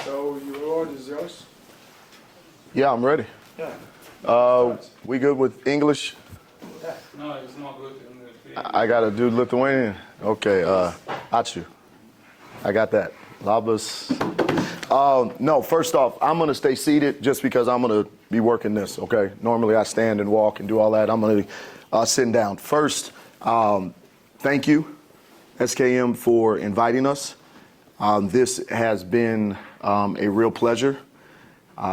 So your word is yours? Yeah, I'm ready. Yeah. We good with English? No, it's not good in the I gotta do Lithuanian. Okay, ačiū. I got that. Labas. No, first off, I'm gonna stay seated just because I'm gonna be working this, okay? Normally I stand and walk and do all that. I'm gonna sit down. First, thank you, SKM, for inviting us. This has been a real pleasure.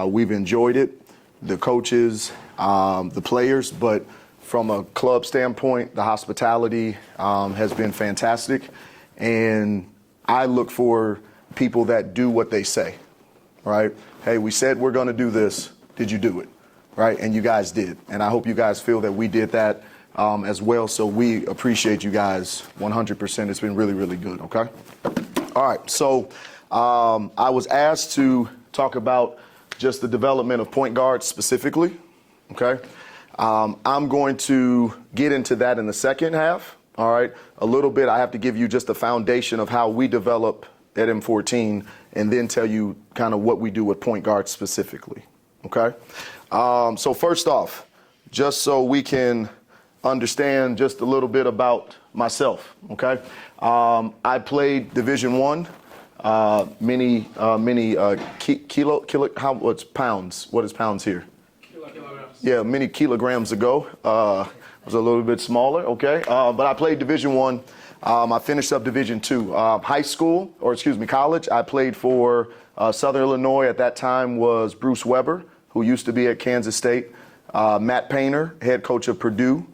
We've enjoyed it, the coaches, the players, but from a club standpoint, the hospitality has been fantastic. And I look for people that do what they say, right? Hey, we said we're going to do this. Did you do it? Right? And you guys did. And I hope you guys feel that we did that as well. So we appreciate you guys 100%. It's been really, really good. Okay. All right. So I was asked to talk about just the development of point guards specifically. Okay. I'm going to get into that in the second half. All right. A little bit. I have to give you just a foundation of how we develop at M14 and then tell you kind of what we do with point guards specifically. Okay. So first off, just so we can understand just a little bit about myself. Okay. I played Division I, many what's pounds? What is pounds here? kilograms. Yeah, many kilograms ago. I was a little bit smaller, okay? But I played Division I. I finished up Division II. College, I played for Southern Illinois. At that time was Bruce Weber, who used to be at Kansas State. Matt Painter, head coach of Purdue.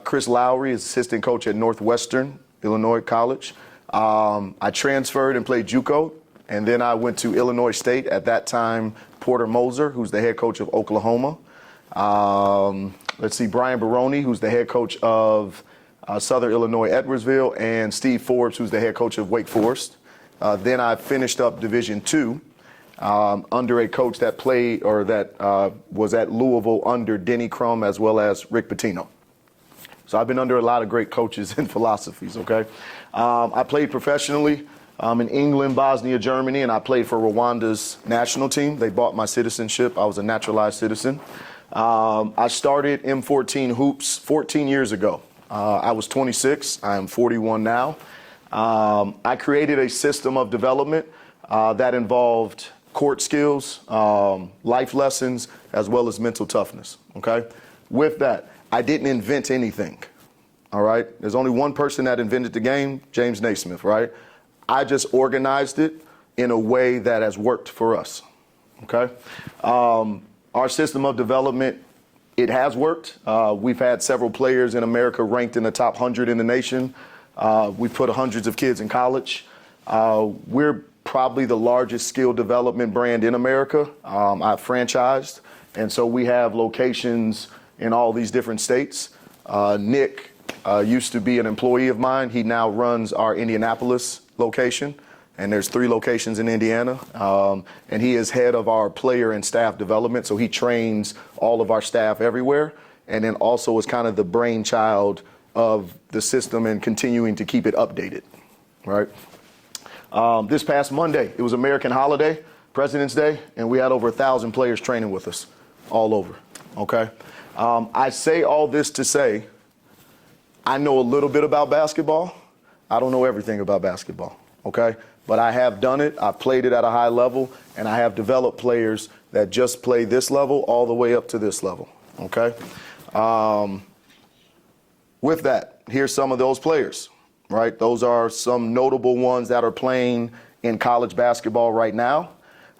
Chris Lowry is assistant coach at Northwestern Illinois College. I transferred and played JUCO, and then I went to Illinois State. At that time, Porter Moser, who's the head coach of Oklahoma. Brian Baroni, who's the head coach of Southern Illinois Edwardsville, and Steve Forbes, who's the head coach of Wake Forest. Then I finished up Division II under a coach that played or that was at Louisville under Denny Crum as well as Rick Pitino. So I've been under a lot of great coaches and philosophies, okay? I played professionally in England, Bosnia, Germany, and I played for Rwanda's national team. They bought my citizenship. I was a naturalized citizen. I started M14 Hoops 14 years ago. I was 26. I am 41 now. I created a system of development that involved court skills, life lessons, as well as mental toughness, okay? With that, I didn't invent anything, all right? There's only one person that invented the game, James Naismith, right? I just organized it in a way that has worked for us, okay? Our system of development, it has worked. We've had several players in America ranked in the top 100 in the nation. We've put hundreds of kids in college. We're probably the largest skill development brand in America. I've franchised, and so we have locations in all these different states. Nick used to be an employee of mine. He now runs our Indianapolis location, and there's 3 locations in Indiana. And he is head of our player and staff development, so he trains all of our staff everywhere, and then also is kind of the brainchild of the system and continuing to keep it updated, right? This past Monday, it was American holiday, President's Day, and we had over 1,000 players training with us all over, okay? I say all this to say, I know a little bit about basketball. I don't know everything about basketball, okay? But I have done it. I've played it at a high level, and I have developed players that just play this level all the way up to this level, okay? With that, here's some of those players, right? Those are some notable ones that are playing in college basketball right now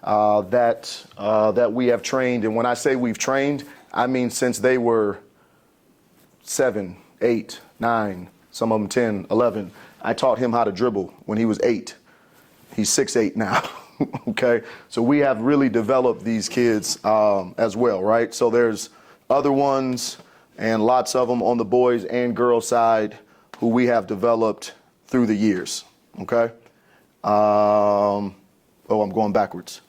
that we have trained. And when I say we've trained, I mean since they were 7, 8, 9, some of them 10, 11. I taught him how to dribble when he was 8. He's 6'8" now, okay? So we have really developed these kids as well, right? So there's other ones and lots of them on the boys and girls side who we have developed through the years, okay? I'm going backwards.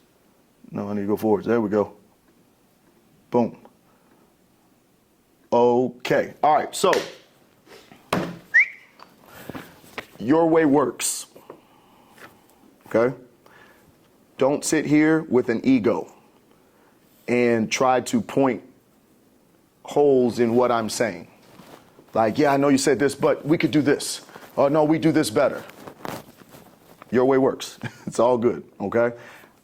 No, I need to go forwards. There we go. Boom. Okay. All right. So your way works. Okay. don't sit here with an ego and try to point holes in what I'm saying. Like, yeah, I know you said this, but we could do this. Oh, no, we do this better. Your way works. It's all good, okay?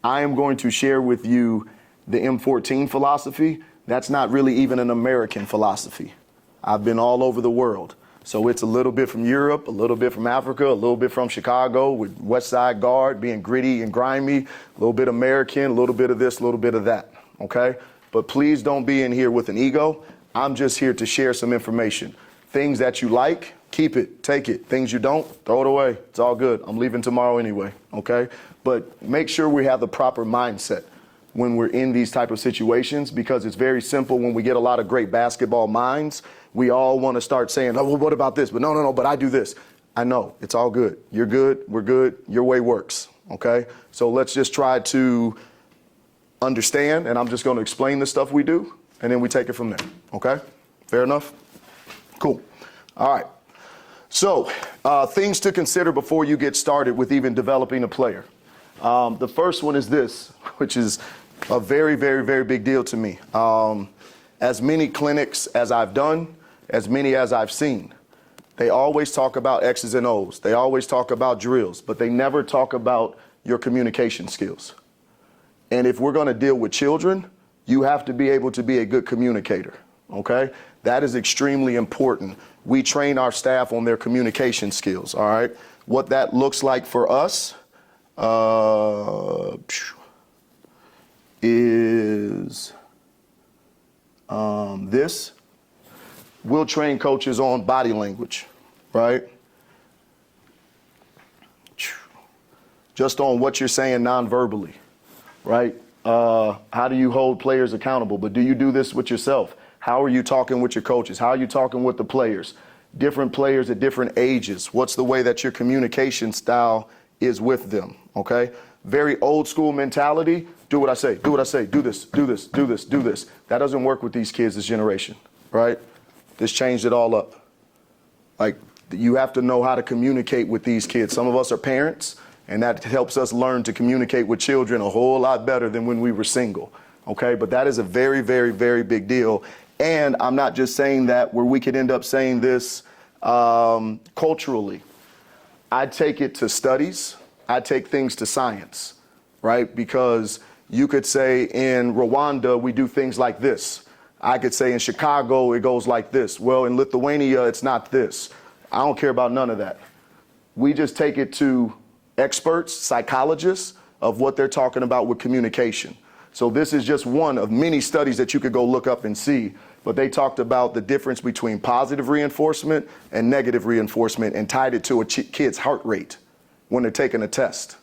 I am going to share with you the M14 philosophy. That's not really even an American philosophy. I've been all over the world. So it's a little bit from Europe, a little bit from Africa, a little bit from Chicago with West Side Guard being gritty and grimy, a little bit American, a little bit of this, a little bit of that, okay? But please don't be in here with an ego. I'm just here to share some information. Things that you like, keep it, take it. Things you don't, throw it away. It's all good. I'm leaving tomorrow anyway, okay? But make sure we have the proper mindset when we're in these type of situations, because it's very simple. When we get a lot of great basketball minds, we all want to start saying, oh, well, what about this? But no, but I do this. I know, it's all good. You're good, we're good, your way works, okay? So let's just try to understand, and I'm just going to explain the stuff we do, and then we take it from there, okay? Fair enough? Cool. All right. So things to consider before you get started with even developing a player. The first one is this, which is a very, very, very big deal to me. As many clinics as I've done, as many as I've seen, they always talk about X's and O's. They always talk about drills, but they never talk about your communication skills. And if we're going to deal with children, you have to be able to be a good communicator, okay? That is extremely important. We train our staff on their communication skills, all right? What that looks like for us is this. We'll train coaches on body language, right? Just on what you're saying non-verbally, right? How do you hold players accountable? But do you do this with yourself? How are you talking with your coaches? How are you talking with the players? Different players at different ages. What's the way that your communication style is with them, okay? Very old school mentality. Do what I say, do what I say, do this, do this, do this, do this. That doesn't work with these kids this generation, right? This changed it all up. Like, you have to know how to communicate with these kids. Some of us are parents, and that helps us learn to communicate with children a whole lot better than when we were single, okay? But that is a very, very, very big deal. And I'm not just saying that where we could end up saying this culturally. I take it to studies. I take things to science, right? Because you could say in Rwanda, we do things like this. I could say in Chicago, it goes like this. Well, in Lithuania, it's not this. I don't care about none of that. We just take it to experts, psychologists, of what they're talking about with communication. So this is just one of many studies that you could go look up and see. But they talked about the difference between positive reinforcement and negative reinforcement and tied it to a kid's heart rate when they're taking a test.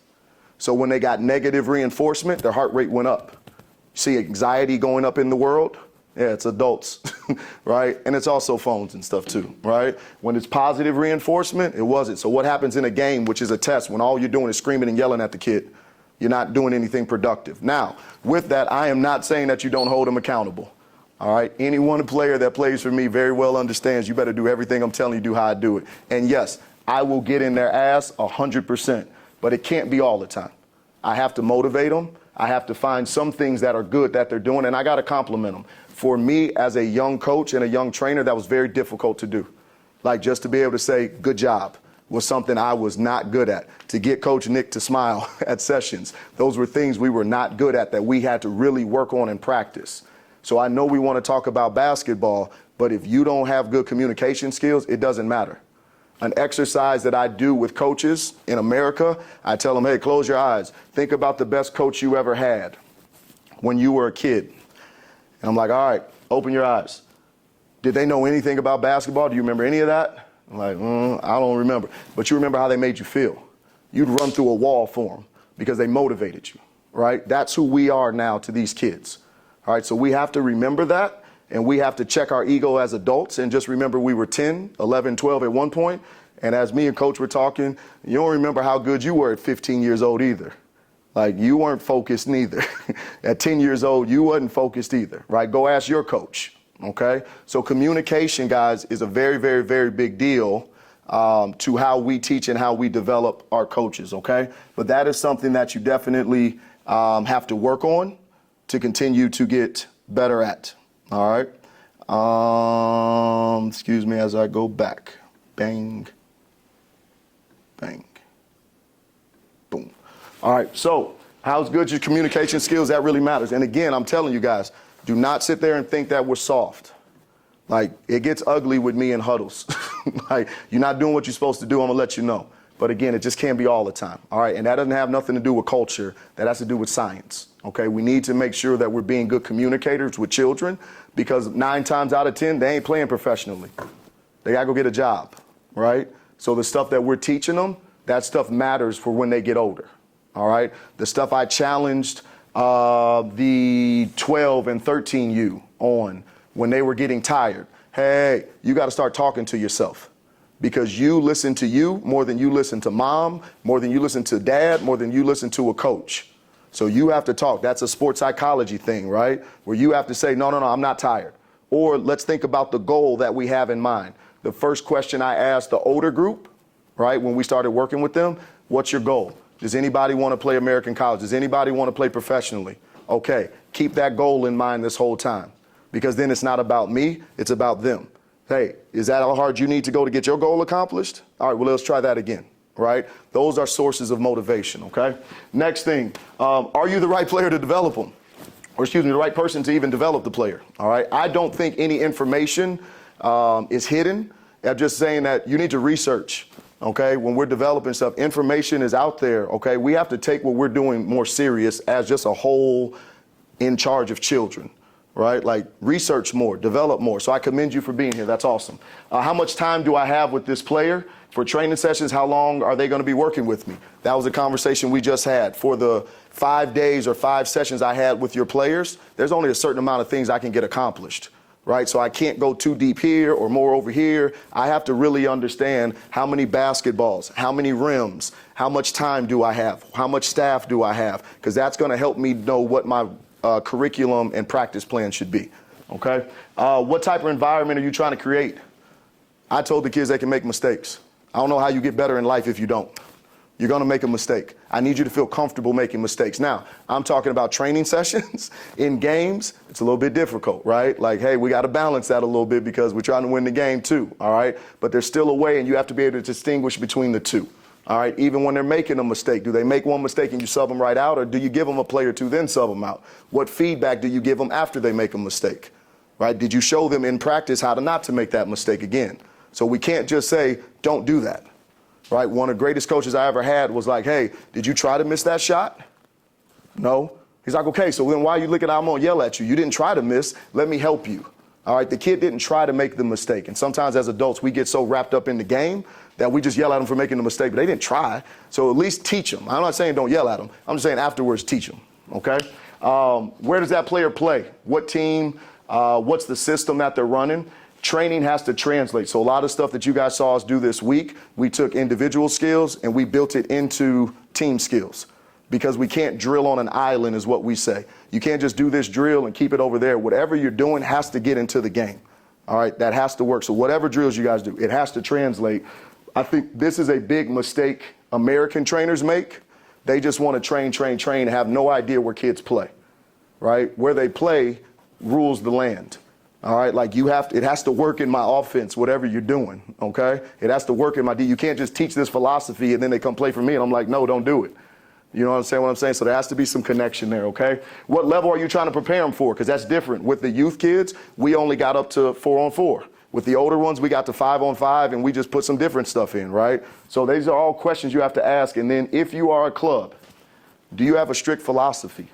So when they got negative reinforcement, their heart rate went up. See anxiety going up in the world? Yeah, it's adults, right? And it's also phones and stuff too, right? When it's positive reinforcement, it wasn't. So what happens in a game, which is a test, when all you're doing is screaming and yelling at the kid? You're not doing anything productive. Now, with that, I am not saying that you don't hold them accountable. All right, any one player that plays for me very well understands you better do everything I'm telling you, do how I do it. And yes, I will get in their ass 100%, but it can't be all the time. I have to motivate them. I have to find some things that are good that they're doing, and I got to compliment them. For me, as a young coach and a young trainer, that was very difficult to do. Like, just to be able to say, good job, was something I was not good at. To get Coach Nick to smile at sessions, those were things we were not good at that we had to really work on and practice. So I know we want to talk about basketball, but if you don't have good communication skills, it doesn't matter. An exercise that I do with coaches in America, I tell them, hey, close your eyes. Think about the best coach you ever had when you were a kid. And I'm like, all right, open your eyes. Did they know anything about basketball? Do you remember any of that? I'm like, I don't remember. But you remember how they made you feel. You'd run through a wall for them because they motivated you, right? That's who we are now to these kids. All right, so we have to remember that, and we have to check our ego as adults and just remember we were 10, 11, 12 at one point, and as me and Coach were talking, you don't remember how good you were at 15 years old either. Like, you weren't focused neither. At 10 years old, you wasn't focused either, right? Go ask your coach, okay? So communication, guys, is a very, very, very big deal to how we teach and how we develop our coaches, okay? But that is something that you definitely have to work on to continue to get better at. All right. Excuse me as I go back. Bang. Bang. Boom. All right. So how's good your communication skills? That really matters. And again, I'm telling you guys, do not sit there and think that we're soft. Like, it gets ugly with me in huddles. Like, you're not doing what you're supposed to do, I'm gonna let you know. But again, it just can't be all the time, all right? And that doesn't have nothing to do with culture. That has to do with science, okay? We need to make sure that we're being good communicators with children, because 9 times out of 10, they ain't playing professionally. They gotta go get a job, right? So the stuff that we're teaching them, that stuff matters for when they get older, all right? The stuff I challenged the 12 and 13U on, when they were getting tired. Hey, you got to start talking to yourself, because you listen to you more than you listen to mom, more than you listen to dad, more than you listen to a coach. So you have to talk. That's a sports psychology thing, right? Where you have to say, no, I'm not tired. Or let's think about the goal that we have in mind. The first question I asked the older group, right, when we started working with them, what's your goal? Does anybody want to play American college? Does anybody want to play professionally? Okay, keep that goal in mind this whole time. Because then it's not about me, it's about them. Hey, is that how hard you need to go to get your goal accomplished? All right, well, let's try that again, right? Those are sources of motivation, okay? Next thing, are you the right player to develop them? Or excuse me, the right person to even develop the player, all right? I don't think any information is hidden. I'm just saying that you need to research, okay? When we're developing stuff, information is out there, okay? We have to take what we're doing more serious as just a whole in charge of children. Right? Like, research more, develop more. So I commend you for being here. That's awesome. How much time do I have with this player for training sessions? How long are they going to be working with me? That was a conversation we just had. For the 5 days or 5 sessions I had with your players, there's only a certain amount of things I can get accomplished. Right? So I can't go too deep here or more over here. I have to really understand how many basketballs, how many rims, how much time do I have, how much staff do I have, because that's going to help me know what my curriculum and practice plan should be, okay? What type of environment are you trying to create? I told the kids they can make mistakes. I don't know how you get better in life if you don't. You're gonna make a mistake. I need you to feel comfortable making mistakes. Now, I'm talking about training sessions. In games, it's a little bit difficult, right? Like, hey, we gotta balance that a little bit because we're trying to win the game too, all right? But there's still a way, and you have to be able to distinguish between the two. All right, even when they're making a mistake, do they make one mistake and you sub them right out, or do you give them a play or two, then sub them out? What feedback do you give them after they make a mistake? Right? Did you show them in practice how to not to make that mistake again? So we can't just say, don't do that. Right? One of the greatest coaches I ever had was like, hey, did you try to miss that shot? No. He's like, okay, so then why are you looking at, I'm gonna yell at you? You didn't try to miss, let me help you. All right, the kid didn't try to make the mistake. And sometimes as adults, we get so wrapped up in the game that we just yell at them for making the mistake, but they didn't try. So at least teach them. I'm not saying don't yell at them. I'm just saying afterwards teach them, okay? Where does that player play? What team? What's the system that they're running? Training has to translate. So a lot of stuff that you guys saw us do this week, we took individual skills and we built it into team skills, because we can't drill on an island is what we say. You can't just do this drill and keep it over there. Whatever you're doing has to get into the game. All right, that has to work. So whatever drills you guys do, it has to translate. I think this is a big mistake American trainers make. They just want to train, have no idea where kids play, right? Where they play rules the land, all right? Like, it has to work in my offense, whatever you're doing, okay? It has to work in my D. You can't just teach this philosophy and then they come play for me and I'm like, no, don't do it. You know what I'm saying? So there has to be some connection there, okay? What level are you trying to prepare them for? Because that's different. With the youth kids, we only got up to 4-on-4. With the older ones, we got to 5-on-5, and we just put some different stuff in, right? So these are all questions you have to ask. And then if you are a club, do you have a strict philosophy?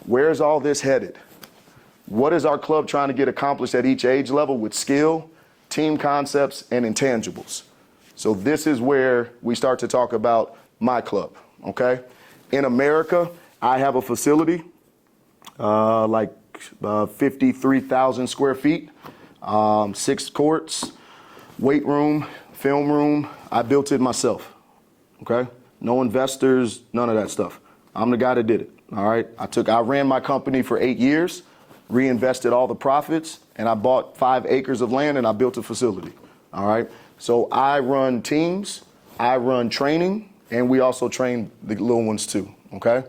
Where's all this headed? What is our club trying to get accomplished at each age level with skill, team concepts, and intangibles? So this is where we start to talk about my club, okay? In America, I have a facility, 53,000 square feet. 6 courts, weight room, film room. I built it myself, okay? No investors, none of that stuff. I'm the guy that did it, all right? I ran my company for 8 years, reinvested all the profits, and I bought 5 acres of land and I built a facility, all right? So I run teams, I run training, and we also train the little ones too, okay?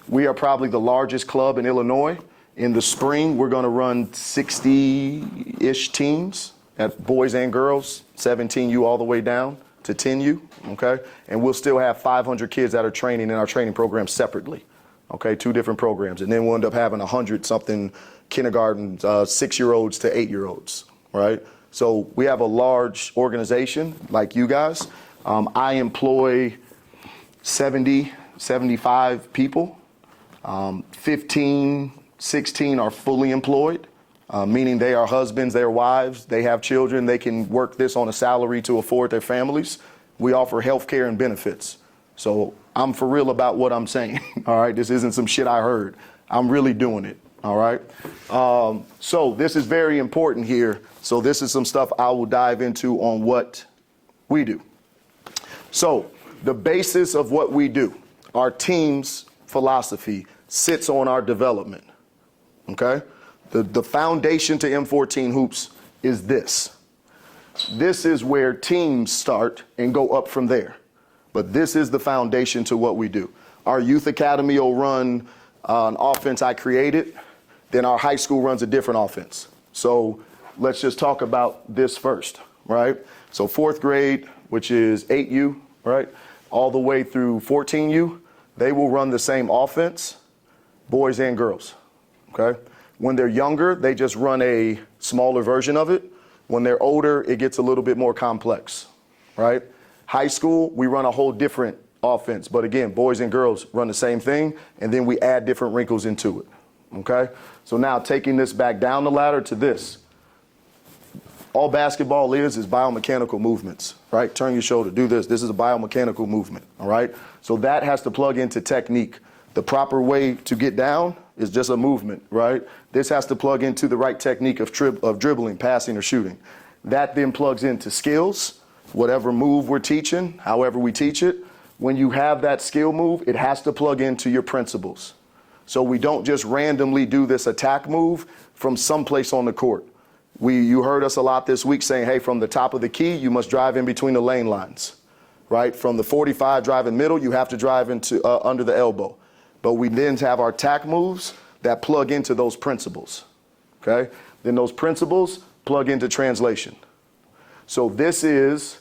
We are probably the largest club in Illinois. In the spring, we're going to run 60-ish teams at boys and girls, 17U all the way down to 10U, okay? And we'll still have 500 kids that are training in our training program separately, okay? 2 different programs. And then we'll end up having 100-something kindergarten, 6-year-olds to 8-year-olds, right? So we have a large organization like you guys. I employ 70, 75 people. 15, 16 are fully employed, meaning they are husbands, they are wives, they have children, they can work this on a salary to afford their families. We offer health care and benefits. So I'm for real about what I'm saying, all right? This isn't some shit I heard. I'm really doing it, all right? So this is very important here. So this is some stuff I will dive into on what we do. So the basis of what we do, our team's philosophy sits on our development, okay? The foundation to M14 Hoops is this. This is where teams start and go up from there. But this is the foundation to what we do. Our youth academy will run an offense I created, then our high school runs a different offense. So let's just talk about this first, right? So 4th grade, which is 8U, right? All the way through 14U, they will run the same offense, boys and girls, okay? When they're younger, they just run a smaller version of it. When they're older, it gets a little bit more complex, right? High school, we run a whole different offense. But again, boys and girls run the same thing, and then we add different wrinkles into it, okay? So now taking this back down the ladder to this. All basketball is biomechanical movements, right? Turn your shoulder, do this. This is a biomechanical movement, all right? So that has to plug into technique. The proper way to get down is just a movement, right? This has to plug into the right technique of dribbling, passing, or shooting. That then plugs into skills, whatever move we're teaching, however we teach it. When you have that skill move, it has to plug into your principles. So we don't just randomly do this attack move from someplace on the court. You heard us a lot this week saying, hey, from the top of the key, you must drive in between the lane lines, right? From the 45 driving middle, you have to drive into under the elbow. But we then have our attack moves that plug into those principles, okay? Then those principles plug into translation. So this is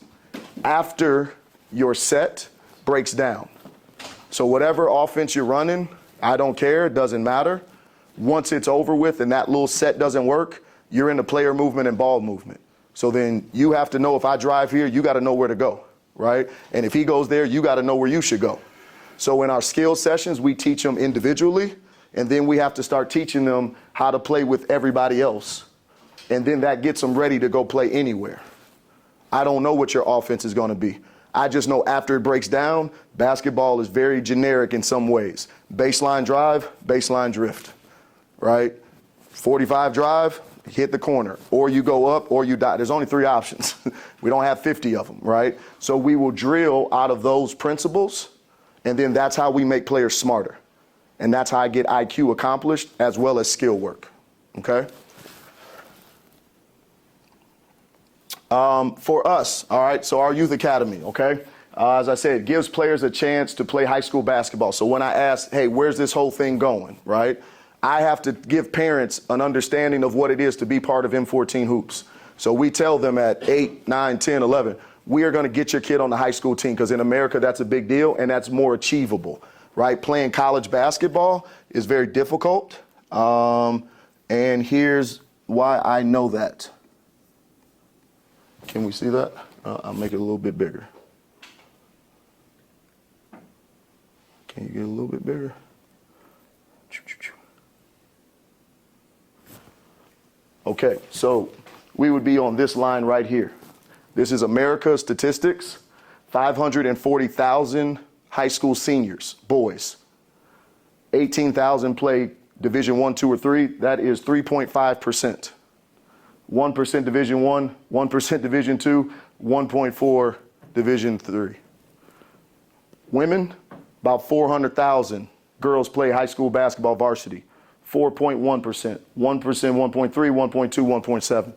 after your set breaks down. So whatever offense you're running, I don't care, it doesn't matter. Once it's over with and that little set doesn't work, you're in the player movement and ball movement. So then you have to know if I drive here, you got to know where to go, right? And if he goes there, you got to know where you should go. So in our skill sessions, we teach them individually, and then we have to start teaching them how to play with everybody else. And then that gets them ready to go play anywhere. I don't know what your offense is going to be. I just know after it breaks down, basketball is very generic in some ways. Baseline drive, baseline drift, right? 45 drive, hit the corner, or you go up or you die. There's only 3 options. We don't have 50 of them, right? So we will drill out of those principles, and then that's how we make players smarter. And that's how I get IQ accomplished as well as skill work, okay? For us, all right, so our youth academy, okay? As I said, it gives players a chance to play high school basketball. So when I ask, hey, where's this whole thing going, right? I have to give parents an understanding of what it is to be part of M14 Hoops. So we tell them at 8, 9, 10, 11, we are going to get your kid on the high school team because in America, that's a big deal and that's more achievable, right? Playing college basketball is very difficult. And here's why I know that. Can we see that? I'll make it a little bit bigger. Can you get a little bit bigger? Okay, so we would be on this line right here. This is America's statistics, 540,000 high school seniors, boys. 18,000 play Division 1, 2, or 3. That is 3.5%. 1% Division 1, 1% Division 2, 1.4 Division 3. Women, about 400,000 girls play high school basketball varsity. 4.1%, 1%, 1.3, 1.2, 1.7.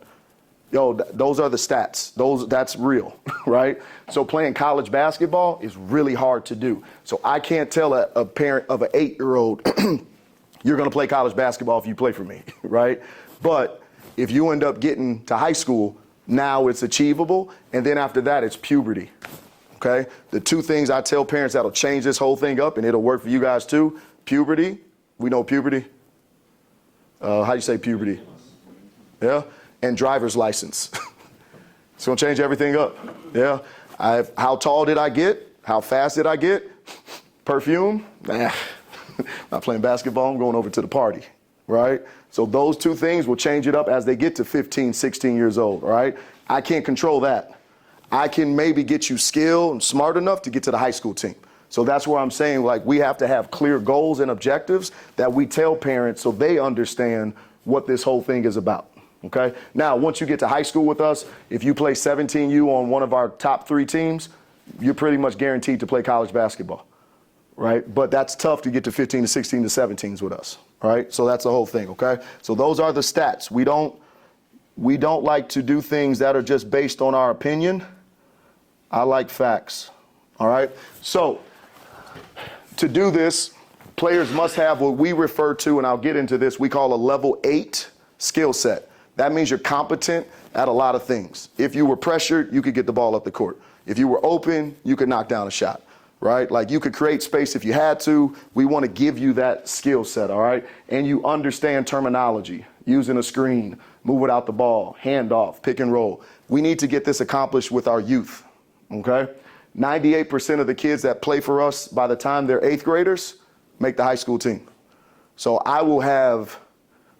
Yo, those are the stats. That's real, right? So playing college basketball is really hard to do. So I can't tell a parent of an 8-year-old, you're going to play college basketball if you play for me, right? But if you end up getting to high school, now it's achievable. And then after that, it's puberty, okay? The two things I tell parents that'll change this whole thing up, and it'll work for you guys too, puberty. We know puberty. How do you say puberty? Yeah? And driver's license. It's gonna change everything up. Yeah. How tall did I get? How fast did I get? Perfume? Nah. Not playing basketball, I'm going over to the party, right? So those two things will change it up as they get to 15, 16 years old, right? I can't control that. I can maybe get you skilled and smart enough to get to the high school team. So that's where I'm saying, like, we have to have clear goals and objectives that we tell parents so they understand what this whole thing is about. Okay. Now, once you get to high school with us, if you play 17U on one of our top 3 teams, you're pretty much guaranteed to play college basketball, right? But that's tough to get to 15 to 16 to 17s with us, right? So that's the whole thing. Okay. So those are the stats. We don't like to do things that are just based on our opinion. I like facts. All right. So to do this, players must have what we refer to, and I'll get into this, we call a level 8 skill set. That means you're competent at a lot of things. If you were pressured, you could get the ball up the court. If you were open, you could knock down a shot, right? Like, you could create space if you had to. We want to give you that skill set, all right? And you understand terminology, using a screen, move without the ball, hand off, pick and roll. We need to get this accomplished with our youth, okay? 98% of the kids that play for us by the time they're 8th graders make the high school team. So I will have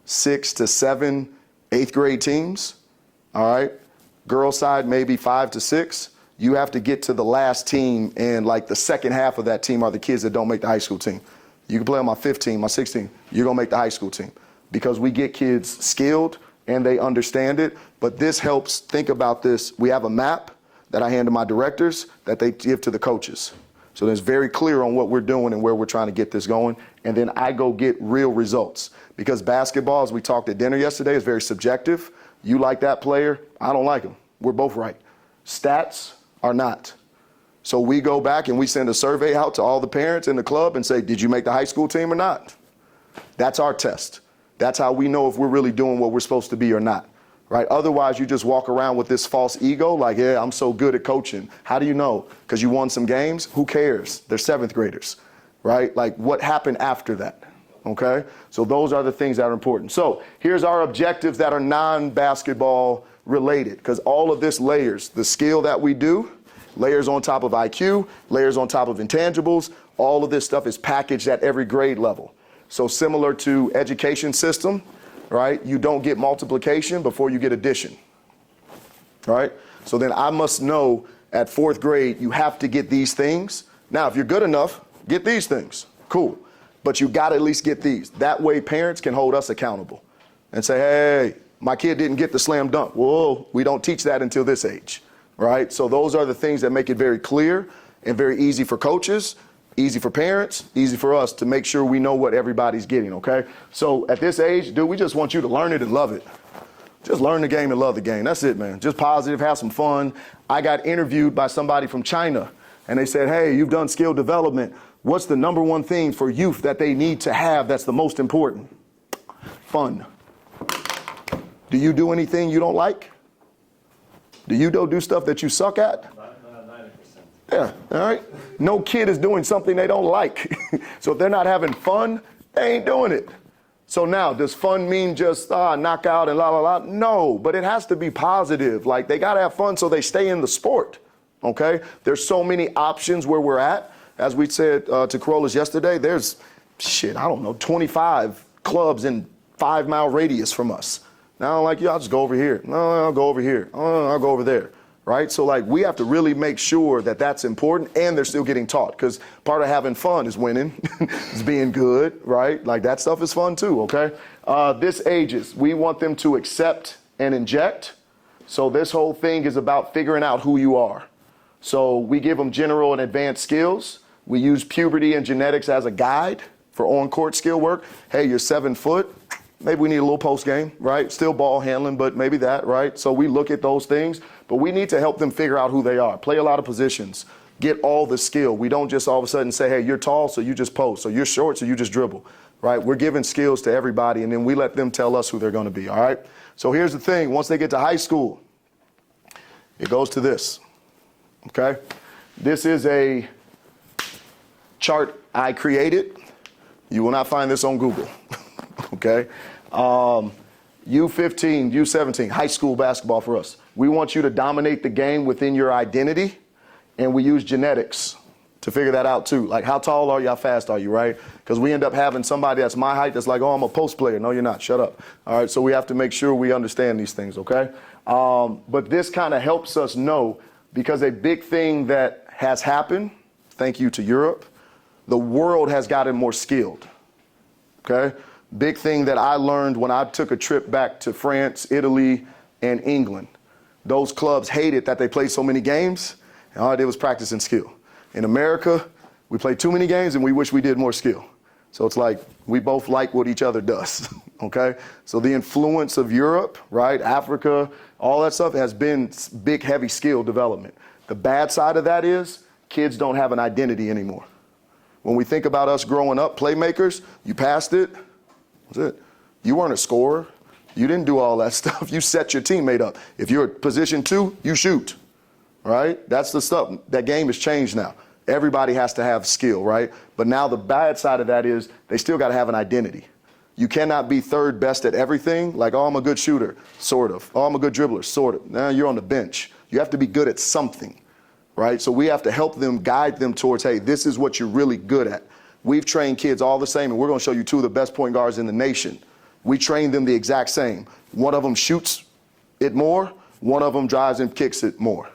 6 to 7 8th grade teams, all right? Girl side, maybe 5 to 6. You have to get to the last team, and like the second half of that team are the kids that don't make the high school team. You can play on my 15, my 16, you're gonna make the high school team because we get kids skilled and they understand it. But this helps, think about this. We have a map that I hand to my directors that they give to the coaches. So it's very clear on what we're doing and where we're trying to get this going. And then I go get real results. Because basketball, as we talked at dinner yesterday, is very subjective. You like that player, I don't like him. We're both right. Stats are not. So we go back and we send a survey out to all the parents in the club and say, did you make the high school team or not? That's our test. That's how we know if we're really doing what we're supposed to be or not. Right? Otherwise, you just walk around with this false ego, like, yeah, I'm so good at coaching. How do you know? Because you won some games? Who cares? They're 7th graders, right? Like, what happened after that? Okay? So those are the things that are important. So here's our objectives that are non-basketball related, because all of this layers the skill that we do, layers on top of IQ, layers on top of intangibles. All of this stuff is packaged at every grade level. So similar to education system, right? You don't get multiplication before you get addition, right? So then I must know at 4th grade, you have to get these things. Now, if you're good enough, get these things. Cool. But you got to at least get these. That way parents can hold us accountable and say, hey, my kid didn't get the slam dunk. Whoa, we don't teach that until this age, right? So those are the things that make it very clear and very easy for coaches, easy for parents, easy for us to make sure we know what everybody's getting, okay? So at this age, dude, we just want you to learn it and love it. Just learn the game and love the game. That's it, man. Just positive, have some fun. I got interviewed by somebody from China, and they said, hey, you've done skill development. What's the #1 thing for youth that they need to have that's the most important? Fun. Do you do anything you don't like? Do you do stuff that you suck at? 90%. Yeah, all right? No kid is doing something they don't like. So if they're not having fun, they ain't doing it. So now, does fun mean just knock out and la la la? No, but it has to be positive. Like, they got to have fun so they stay in the sport, okay? There's so many options where we're at. As we said to Corollas yesterday, there's, 25 clubs in 5-mile radius from us. Now I'm like, I'll just go over here. No, I'll go over here. Oh, I'll go over there, right? So, like, we have to really make sure that that's important and they're still getting taught, because part of having fun is winning, is being good, right? Like, that stuff is fun too, okay? This ages. We want them to accept and inject. So this whole thing is about figuring out who you are. So we give them general and advanced skills. We use puberty and genetics as a guide for on-court skill work. Hey, you're 7 foot. Maybe we need a little post game, right? Still ball handling, but maybe that, right? So we look at those things, but we need to help them figure out who they are, play a lot of positions, get all the skill. We don't just all of a sudden say, hey, you're tall, so you just post, or you're short, so you just dribble, right? We're giving skills to everybody, and then we let them tell us who they're going to be, all right? So here's the thing. Once they get to high school, it goes to this, okay? This is a chart I created. You will not find this on Google, okay? U15, U17, high school basketball for us. We want you to dominate the game within your identity, and we use genetics to figure that out too. Like, how tall are you, how fast are you, right? Because we end up having somebody that's my height that's like, oh, I'm a post player. No, you're not. Shut up. All right, so we have to make sure we understand these things, okay? But this kind of helps us know, because a big thing that has happened, thank you to Europe, the world has gotten more skilled, okay? Big thing that I learned when I took a trip back to France, Italy, and England. Those clubs hated that they played so many games, and all I did was practice and skill. In America, we play too many games and we wish we did more skill. So it's like we both like what each other does, okay? So the influence of Europe, right, Africa, all that stuff has been big, heavy skill development. The bad side of that is kids don't have an identity anymore. When we think about us growing up, playmakers, you passed it, that's it. You weren't a scorer. You didn't do all that stuff. You set your teammate up. If you're at position 2, you shoot, right? That's the stuff. That game has changed now. Everybody has to have skill, right? But now the bad side of that is they still got to have an identity. You cannot be third best at everything. Like, oh, I'm a good shooter, sort of. Oh, I'm a good dribbler, sort of. Now you're on the bench. You have to be good at something, right? So we have to help them, guide them towards, hey, this is what you're really good at. We've trained kids all the same, and we're going to show you 2 of the best point guards in the nation. We train them the exact same. One of them shoots it more. One of them drives and kicks it more.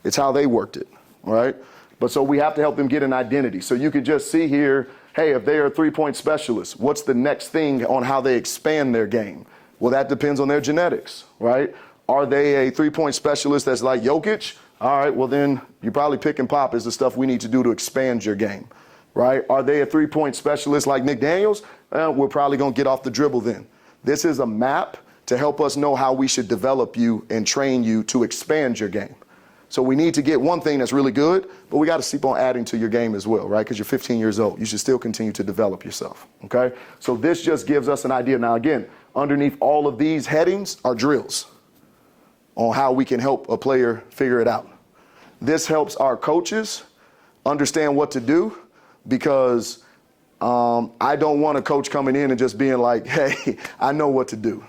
It's how they worked it, right? But so we have to help them get an identity. So you could just see here, hey, if they are a three-point specialist, what's the next thing on how they expand their game? Well, that depends on their genetics, right? Are they a three-point specialist that's like Jokic? All right, well then you probably pick and pop is the stuff we need to do to expand your game, right? Are they a three-point specialist like Nick Daniels? We're probably going to get off the dribble then. This is a map to help us know how we should develop you and train you to expand your game. So we need to get one thing that's really good, but we got to keep on adding to your game as well, right? Because you're 15 years old. You should still continue to develop yourself, okay? So this just gives us an idea. Now, again, underneath all of these headings are drills on how we can help a player figure it out. This helps our coaches understand what to do, because I don't want a coach coming in and just being like, hey, I know what to do.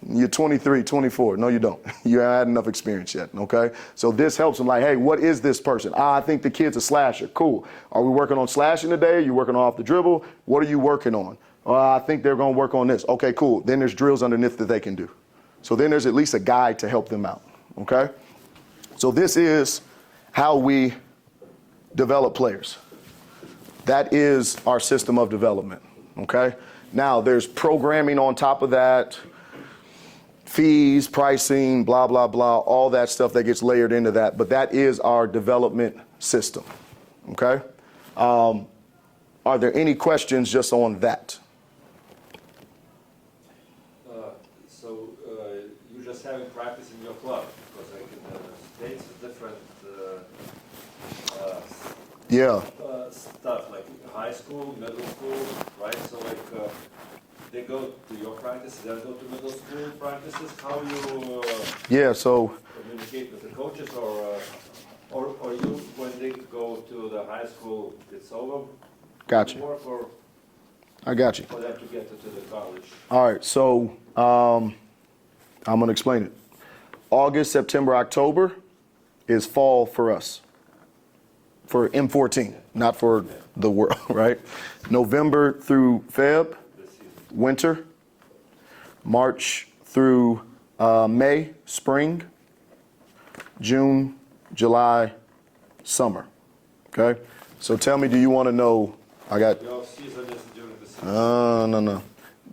You're 23, 24. No, you don't. You haven't had enough experience yet, okay? So this helps them like, hey, what is this person? I think the kid's a slasher. Cool. Are we working on slashing today? Are you working off the dribble? What are you working on? I think they're going to work on this. Okay, cool. Then there's drills underneath that they can do. So then there's at least a guide to help them out, okay? So this is how we develop players. That is our system of development, okay? Now, there's programming on top of that, fees, pricing, blah, blah, blah, all that stuff that gets layered into that. But that is our development system, okay? Are there any questions just on that? So you just having practice in your club, because like in the States it's different stuff, like high school, middle school, right? So like they go to your practice, they go to middle school practices. How you communicate with the coaches, or you when they go to the high school, it's over. Gotcha. Work, or I got you. for them to get to the college. All right, so I'm going to explain it. August, September, October is fall for us, for M14, not for the world, right? November through Feb, winter. March through May, spring. June, July, summer, okay? So tell me, do you want to know, Your season is during the season. No.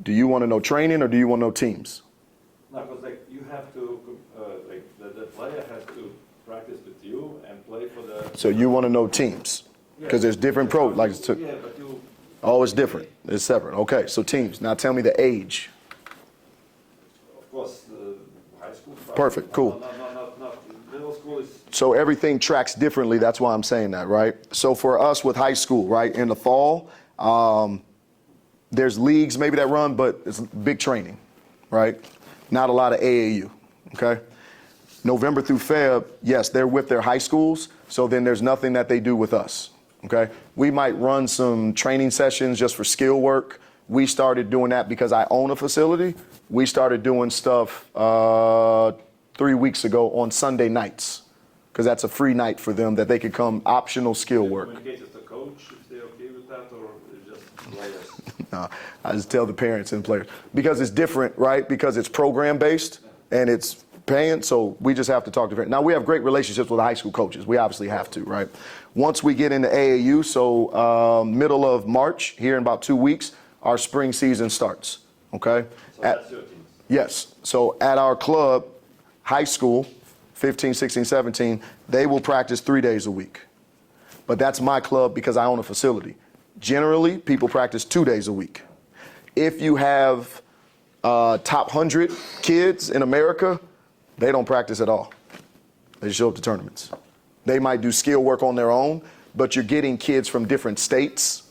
Do you want to know training or do you want to know teams? No, because like you have to, like the player has to practice with you and play for the. So you want to know teams? Because there's different Yeah, but you. Oh, it's different. It's separate. Okay, so teams. Now tell me the age. Perfect, cool. Not, middle school is, So everything tracks differently. That's why I'm saying that, right? So for us with high school, right, in the fall, there's leagues maybe that run, but it's big training, right? Not a lot of AAU, okay? November through Feb, yes, they're with their high schools, so then there's nothing that they do with us, okay? We might run some training sessions just for skill work. We started doing that because I own a facility. We started doing stuff 3 weeks ago on Sunday nights, because that's a free night for them that they could come, optional skill work. communicate with the coach if they're okay with that, or it's just players? No, I just tell the parents and players because it's different, right? Because it's program based and it's paying, so we just have to talk to parents. Now we have great relationships with the high school coaches. We obviously have to, right? Once we get into AAU, so middle of March, here in about 2 weeks, our spring season starts. Okay. So that's your team. Yes. So at our club, high school, 15, 16, 17, they will practice 3 days a week. But that's my club because I own a facility. Generally, people practice 2 days a week. If you have top 100 kids in America, they don't practice at all. They show up to tournaments. They might do skill work on their own, but you're getting kids from different states,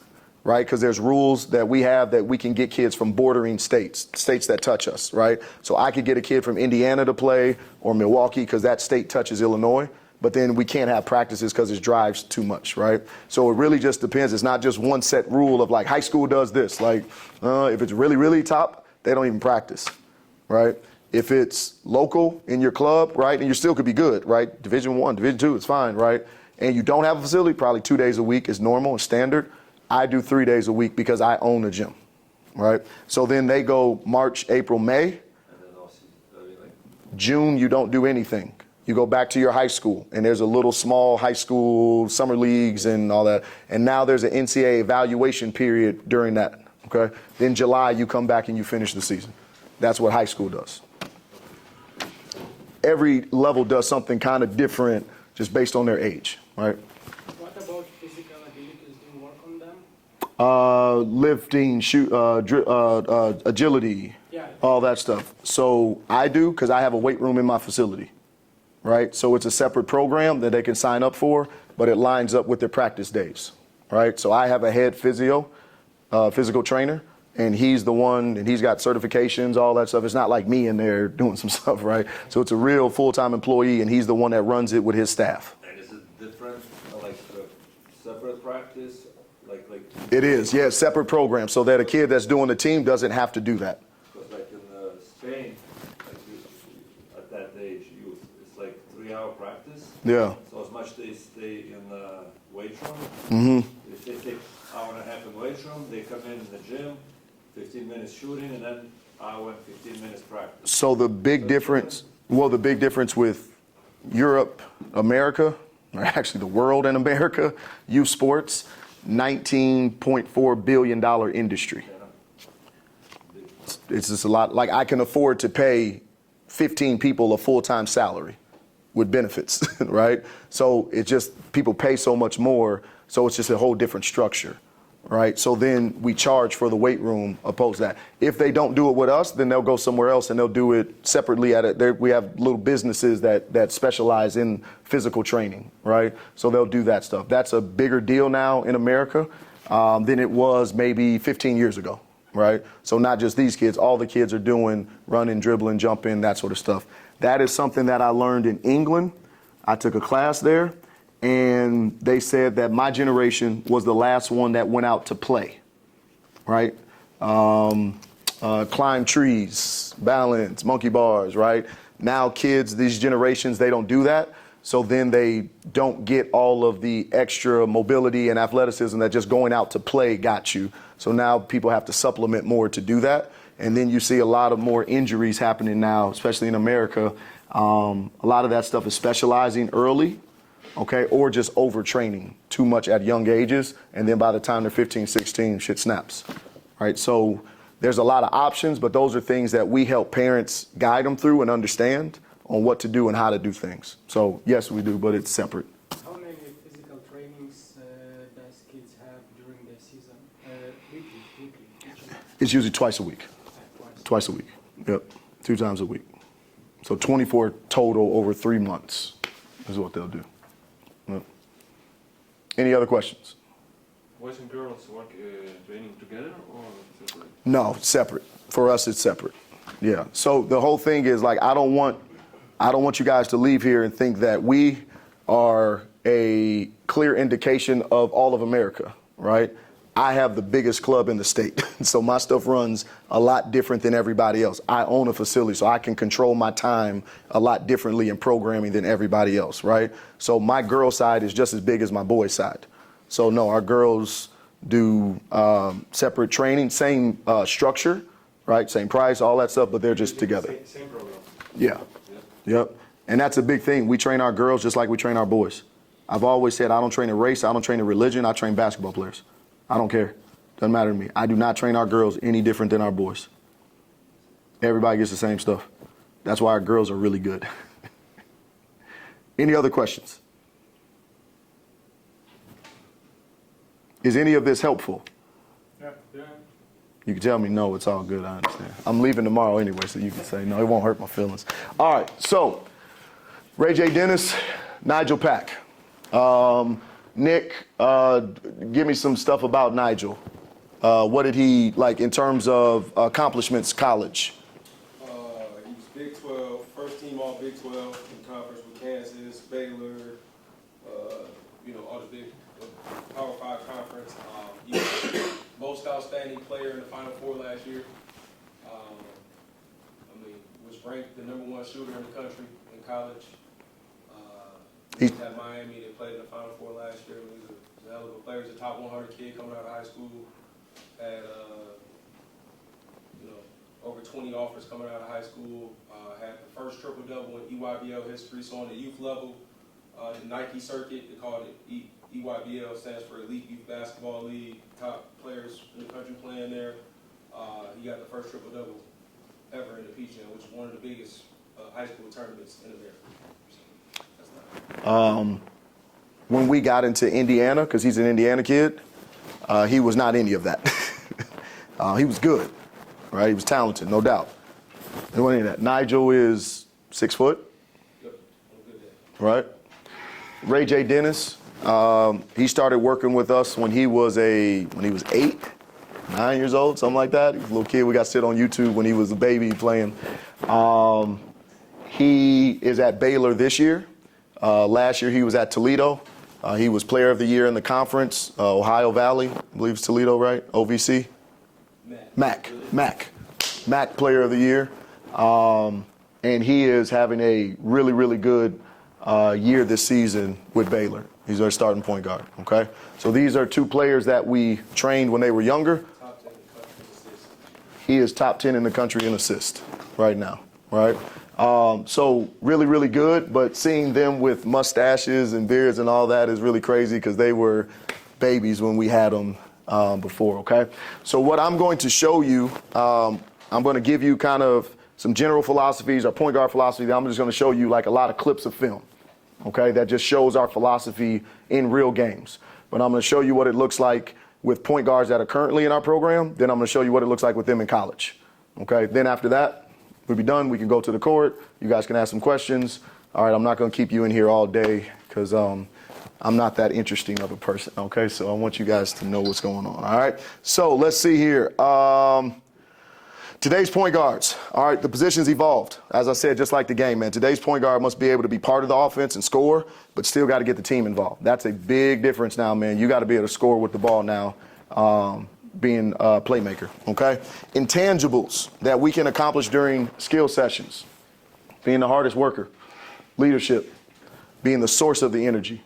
right? Because there's rules that we have that we can get kids from bordering states, states that touch us, right? So I could get a kid from Indiana to play or Milwaukee because that state touches Illinois, but then we can't have practices because it drives too much, right? So it really just depends. It's not just one set rule of like high school does this. Like if it's really, really top, they don't even practice, right? If it's local in your club, right, and you still could be good, right? Division I, Division II, it's fine, right? And you don't have a facility, probably 2 days a week is normal and standard. I do 3 days a week because I own a gym, right? So then they go March, April, May. And then also, June, you don't do anything. You go back to your high school, and there's a little small high school summer leagues and all that. And now there's an NCAA evaluation period during that, okay? Then July, you come back and you finish the season. That's what high school does. Every level does something kind of different just based on their age, right? What about physical abilities? Do you work on them? Lifting, agility, Yeah. all that stuff. So I do because I have a weight room in my facility, right? So it's a separate program that they can sign up for, but it lines up with their practice days, right? So I have a head physio, physical trainer, and he's the one, and he's got certifications, all that stuff. It's not like me in there doing some stuff, right? So it's a real full-time employee, and he's the one that runs it with his staff. and is it different, like separate practice, like? It is, yeah, separate program, so that a kid that's doing the team doesn't have to do that. Because like in Spain, like at that age, youth, it's like 3 hour practice. Yeah. So as much they stay in the weight room, if they take hour and a half in weight room, they come in the gym, 15 minutes shooting, and then hour and 15 minutes practice. So the big difference, well, the big difference with Europe, America, or actually the world and America, youth sports, $19.4 billion industry. It's just a lot. Like I can afford to pay 15 people a full-time salary with benefits, right? So it's just, people pay so much more, so it's just a whole different structure. Right, so then we charge for the weight room opposed to that. If they don't do it with us, then they'll go somewhere else and they'll do it separately at it. We have little businesses that specialize in physical training, right? So they'll do that stuff. That's a bigger deal now in America than it was maybe 15 years ago, right? So not just these kids, all the kids are doing running, dribbling, jumping, that sort of stuff. That is something that I learned in England. I took a class there. And they said that my generation was the last one that went out to play, right? Climb trees, balance, monkey bars, right? Now kids, these generations, they don't do that. So then they don't get all of the extra mobility and athleticism that just going out to play got you. So now people have to supplement more to do that. And then you see a lot of more injuries happening now, especially in America. A lot of that stuff is specializing early. Okay, or just overtraining too much at young ages, and then by the time they're 15, 16, shit snaps, right? So there's a lot of options, but those are things that we help parents guide them through and understand on what to do and how to do things. So yes, we do, but it's separate. How many physical trainings does kids have during the season? Weekly. It's usually twice a week. Twice a week. Yep, 2 times a week. So 24 total over 3 months is what they'll do. Yep. Any other questions? Boys and girls work training together or separate? No, separate. For us, it's separate. Yeah. So the whole thing is like I don't want you guys to leave here and think that we are a clear indication of all of America, right? I have the biggest club in the state, so my stuff runs a lot different than everybody else. I own a facility, so I can control my time a lot differently in programming than everybody else, right? So my girl side is just as big as my boy side. So no, our girls do separate training, same structure, right? Same price, all that stuff, but they're just together. Same program. Yeah. Yep. And that's a big thing. We train our girls just like we train our boys. I've always said I don't train a race, I don't train a religion, I train basketball players. I don't care. Doesn't matter to me. I do not train our girls any different than our boys. Everybody gets the same stuff. That's why our girls are really good. Any other questions? Is any of this helpful? Yeah. You can tell me no, it's all good, I understand. I'm leaving tomorrow anyway, so you can say no, it won't hurt my feelings. All right, so Ray J. Dennis, Nigel Pack. Nick, give me some stuff about Nigel. What did he, like in terms of accomplishments, college? He was Big 12, first team all Big 12 in conference with Kansas, Baylor, all the big Power 5 conference. He was most outstanding player in the Final Four last year. Was ranked the #1 shooter in the country in college. He was at Miami. They played in the Final Four last year. He was a hell of a player. He was a top 100 kid coming out of high school. Had over 20 offers coming out of high school. Had the first triple-double in EYBL history. So on the youth level, the Nike circuit, they called it EYBL, stands for Elite Youth Basketball League. Top players in the country playing there. He got the first triple-double ever in the Peach Jam, which is one of the biggest high school tournaments in America. When we got into Indiana, because he's an Indiana kid, he was not any of that. He was good, right? He was talented, no doubt. There wasn't any of that. Nigel is 6 foot, right? Ray J. Dennis, he started working with us when he was 8, 9 years old, something like that. He was a little kid. We got to sit on YouTube when he was a baby playing. He is at Baylor this year. Last year he was at Toledo. He was Player of the Year in the conference. Ohio Valley, I believe it's Toledo, right? OVC? MAC Player of the Year. And he is having a really, really good year this season with Baylor. He's our starting point guard, okay? So these are two players that we trained when they were younger. He is top 10 in the country in assist right now, right? So really, really good, but seeing them with mustaches and beards and all that is really crazy because they were babies when we had them before, okay? So what I'm going to show you, I'm going to give you kind of some general philosophies, our point guard philosophy. I'm just going to show you like a lot of clips of film, okay, that just shows our philosophy in real games. But I'm going to show you what it looks like with point guards that are currently in our program. Then I'm going to show you what it looks like with them in college, okay? Then after that, we'll be done. We can go to the court. You guys can ask some questions. All right, I'm not going to keep you in here all day because I'm not that interesting of a person, okay? So I want you guys to know what's going on, all right? So let's see here. Today's point guards, all right, the positions evolved. As I said, just like the game, man, today's point guard must be able to be part of the offense and score, but still got to get the team involved. That's a big difference now, man. You got to be able to score with the ball now. Being a playmaker, okay? Intangibles that we can accomplish during skill sessions. Being the hardest worker, leadership, being the source of the energy,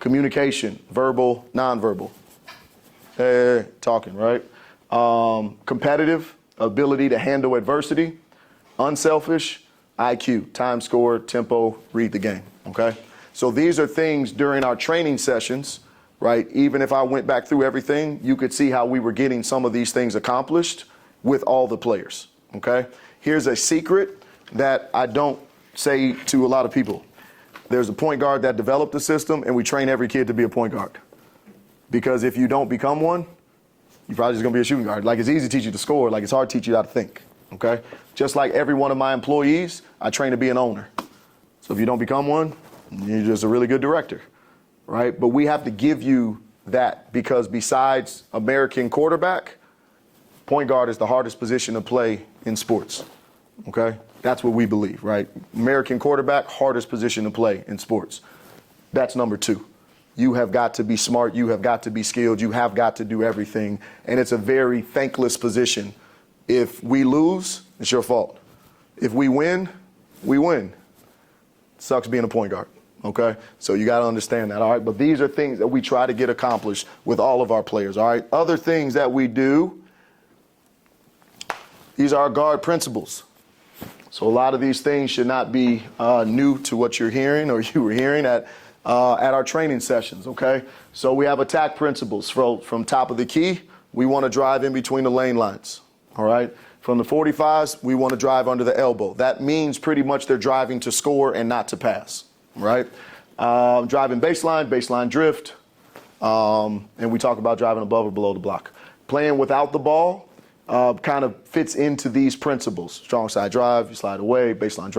communication, verbal, nonverbal, talking, right? Competitive, ability to handle adversity, unselfish, IQ, time score, tempo, read the game, okay? So these are things during our training sessions, right? Even if I went back through everything, you could see how we were getting some of these things accomplished with all the players, okay? Here's a secret that I don't say to a lot of people. There's a point guard that developed the system, and we train every kid to be a point guard. Because if you don't become one, you're probably just gonna be a shooting guard. Like, it's easy to teach you to score, like it's hard to teach you how to think, okay? Just like every one of my employees, I train to be an owner. So if you don't become one, you're just a really good director, right? But we have to give you that because besides American quarterback, point guard is the hardest position to play in sports, okay? That's what we believe, right? American quarterback, hardest position to play in sports. That's number 2. You have got to be smart. You have got to be skilled. You have got to do everything. And it's a very thankless position. If we lose, it's your fault. If we win, we win. Sucks being a point guard, okay? So you got to understand that, all right? But these are things that we try to get accomplished with all of our players, all right? Other things that we do, these are our guard principles. So a lot of these things should not be new to what you're hearing or you were hearing at our training sessions, okay? So we have attack principles. From top of the key, we want to drive in between the lane lines, all right? From the 45s, we want to drive under the elbow. That means pretty much they're driving to score and not to pass, right? Driving baseline drift, and we talk about driving above or below the block. Playing without the ball kind of fits into these principles. Strong side drive, you slide away, baseline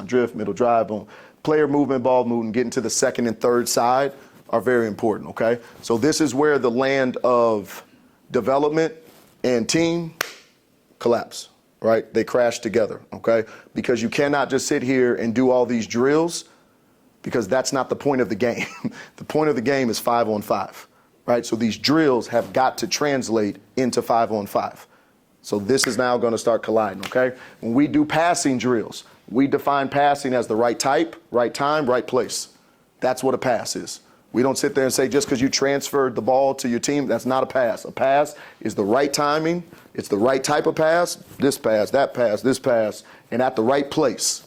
drift, middle drive, boom. Player movement, ball movement, getting to the second and third side are very important, okay? So this is where the land of development and team collapse, right? They crash together, okay? Because you cannot just sit here and do all these drills because that's not the point of the game. The point of the game is 5-on-5, right? So these drills have got to translate into 5-on-5. So this is now going to start colliding, okay? When we do passing drills, we define passing as the right type, right time, right place. That's what a pass is. We don't sit there and say just because you transferred the ball to your team, that's not a pass. A pass is the right timing. It's the right type of pass, this pass, that pass, this pass, and at the right place.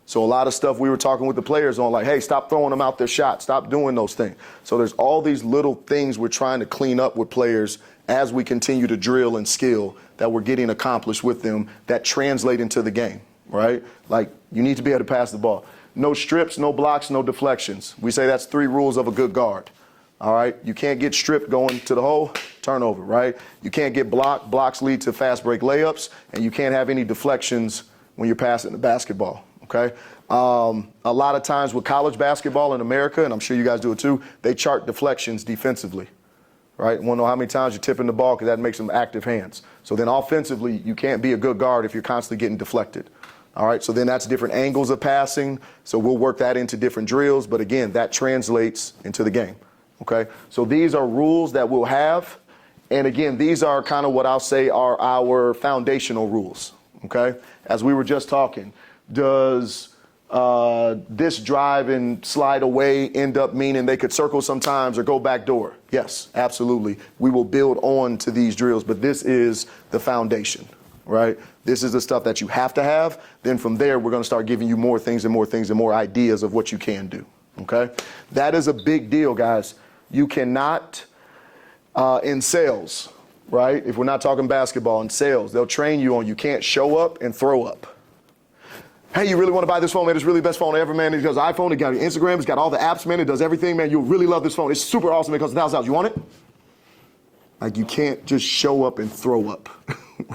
So a lot of stuff we were talking with the players on, like, hey, stop throwing them out their shot. Stop doing those things. So there's all these little things we're trying to clean up with players as we continue to drill and skill that we're getting accomplished with them that translate into the game, right? Like, you need to be able to pass the ball. No strips, no blocks, no deflections. We say that's 3 rules of a good guard, all right? You can't get stripped going to the hole, turnover, right? You can't get blocked. Blocks lead to fast break layups, and you can't have any deflections when you're passing the basketball, okay? A lot of times with college basketball in America, and I'm sure you guys do it too, they chart deflections defensively, right? Want to know how many times you're tipping the ball because that makes them active hands. So then offensively, you can't be a good guard if you're constantly getting deflected. All right, so then that's different angles of passing. So we'll work that into different drills. But again, that translates into the game, okay? So these are rules that we'll have. And again, these are kind of what I'll say are our foundational rules, okay? As we were just talking, does this drive and slide away end up meaning they could circle sometimes or go back door? Yes, absolutely. We will build on to these drills, but this is the foundation, right? This is the stuff that you have to have. Then from there, we're going to start giving you more things and more things and more ideas of what you can do, okay? That is a big deal, guys. You cannot, in sales, right? If we're not talking basketball, in sales, they'll train you on you can't show up and throw up. Hey, you really want to buy this phone, man? It's really the best phone ever, man. It does iPhone, it got Instagram, it's got all the apps, man. It does everything, man. You'll really love this phone. It's super awesome. It costs $1,000. You want it? Like, you can't just show up and throw up,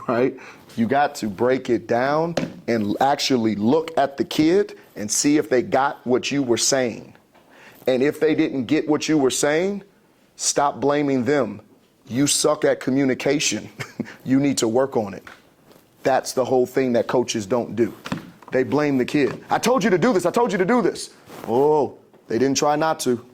right? You got to break it down and actually look at the kid and see if they got what you were saying. And if they didn't get what you were saying, stop blaming them. You suck at communication. You need to work on it. That's the whole thing that coaches don't do. They blame the kid. I told you to do this. I told you to do this. Oh, they didn't try not to.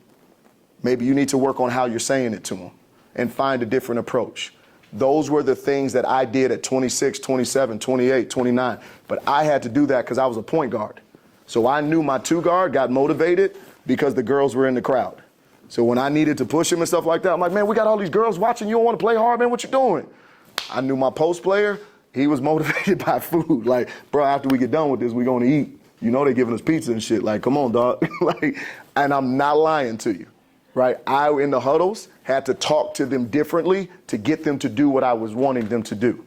Maybe you need to work on how you're saying it to them and find a different approach. Those were the things that I did at 26, 27, 28, 29. But I had to do that because I was a point guard. So I knew my 2 guard got motivated because the girls were in the crowd. So when I needed to push him and stuff like that, I'm like, man, we got all these girls watching. You don't want to play hard, man. What you doing? I knew my post player. He was motivated by food. Like, bro, after we get done with this, we're going to eat. You know, they're giving us pizza and shit. Like, come on, dog. Like, and I'm not lying to you, right? I, in the huddles, had to talk to them differently to get them to do what I was wanting them to do.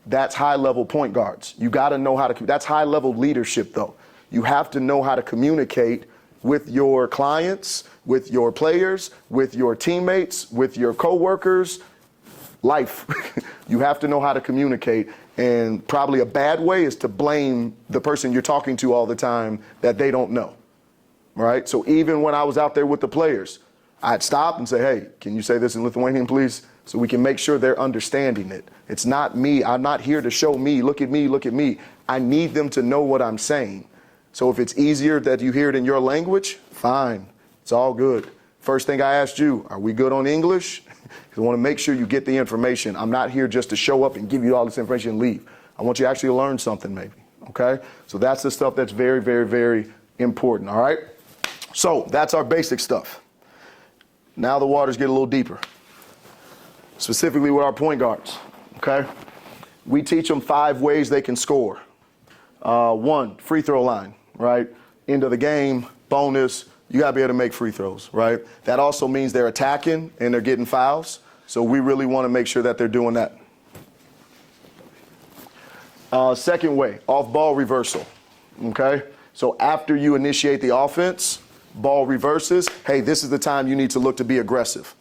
That's high-level point guards. You got to know how to, that's high-level leadership, though. You have to know how to communicate with your clients, with your players, with your teammates, with your coworkers, life. You have to know how to communicate, And probably a bad way is to blame the person you're talking to all the time that they don't know, right? So even when I was out there with the players, I'd stop and say, hey, can you say this in Lithuanian, please? So we can make sure they're understanding it. It's not me. I'm not here to show me, look at me, look at me. I need them to know what I'm saying. So if it's easier that you hear it in your language, fine. It's all good. First thing I asked you, are we good on English? Because I want to make sure you get the information. I'm not here just to show up and give you all this information and leave. I want you actually to learn something maybe, okay? So that's the stuff that's very, very, very important, all right? So that's our basic stuff. Now the waters get a little deeper, specifically with our point guards, okay? We teach them 5 ways they can score. 1, free throw line, right? End of the game, bonus, you got to be able to make free throws, right? That also means they're attacking and they're getting fouls. So we really want to make sure that they're doing that. Second way, off-ball reversal, okay? So after you initiate the offense, ball reverses, hey, this is the time you need to look to be aggressive.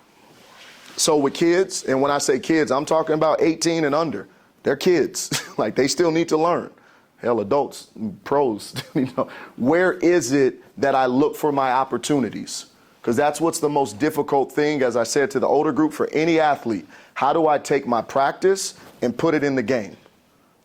So with kids, and when I say kids, I'm talking about 18 and under. They're kids. Like, they still need to learn. Hell, adults, pros, you know. Where is it that I look for my opportunities? Because that's what's the most difficult thing, as I said to the older group, for any athlete. How do I take my practice and put it in the game?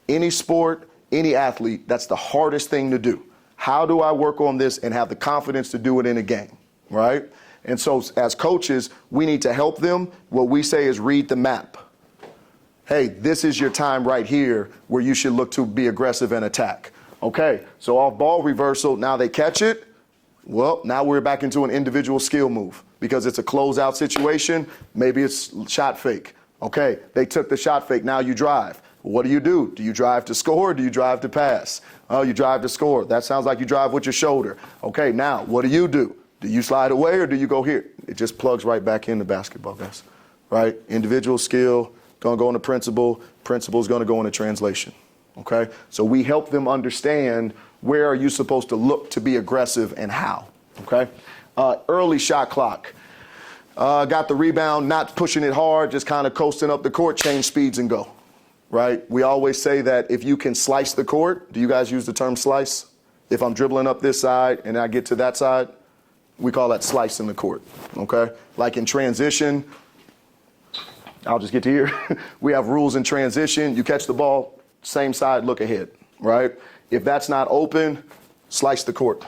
Any sport, any athlete, that's the hardest thing to do. How do I work on this and have the confidence to do it in a game, right? And so as coaches, we need to help them. What we say is read the map. Hey, this is your time right here where you should look to be aggressive and attack. Okay, so off ball reversal, now they catch it. Well, now we're back into an individual skill move because it's a closeout situation. Maybe it's shot fake. Okay, they took the shot fake, now you drive. What do? Do you drive to score or do you drive to pass? Oh, you drive to score. That sounds like you drive with your shoulder. Okay, now what do? Do you slide away or do you go here? It just plugs right back into basketball, guys. Right? Individual skill, gonna go into principle. Principle's gonna go into translation. Okay? So we help them understand where are you supposed to look to be aggressive and how. Okay? Early shot clock. Got the rebound, not pushing it hard, just kind of coasting up the court, change speeds and go. Right? We always say that if you can slice the court, do you guys use the term slice? If I'm dribbling up this side and I get to that side, we call that slicing the court. Okay? Like in transition, I'll just get to here. We have rules in transition. You catch the ball, same side, look ahead. Right? If that's not open, slice the court.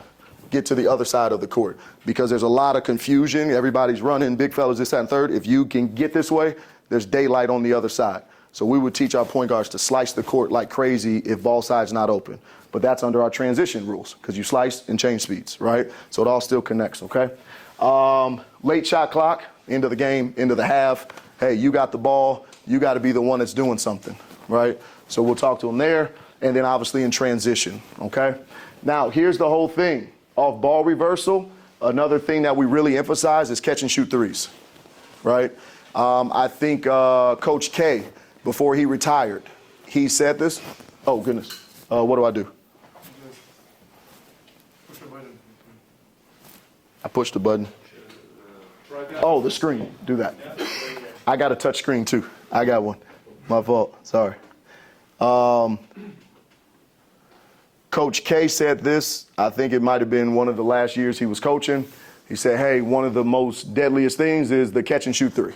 Get to the other side of the court. Because there's a lot of confusion. Everybody's running, big fellas, this, that, and third. If you can get this way, there's daylight on the other side. So we would teach our point guards to slice the court like crazy if ball side's not open. But that's under our transition rules because you slice and change speeds, right? So it all still connects, okay? Late shot clock, end of the game, end of the half. Hey, you got the ball. You got to be the one that's doing something, right? So we'll talk to them there. And then obviously in transition, okay? Now, here's the whole thing. Off ball reversal, another thing that we really emphasize is catch and shoot threes, right? I think Coach K, before he retired, he said this. Oh, goodness. What do I do? Push the button. I push the button. Oh, the screen. Do that. I got a touch screen, too. I got one. My fault. Sorry. Coach K said this. I think it might have been one of the last years he was coaching. He said, hey, one of the most deadliest things is the catch and shoot three.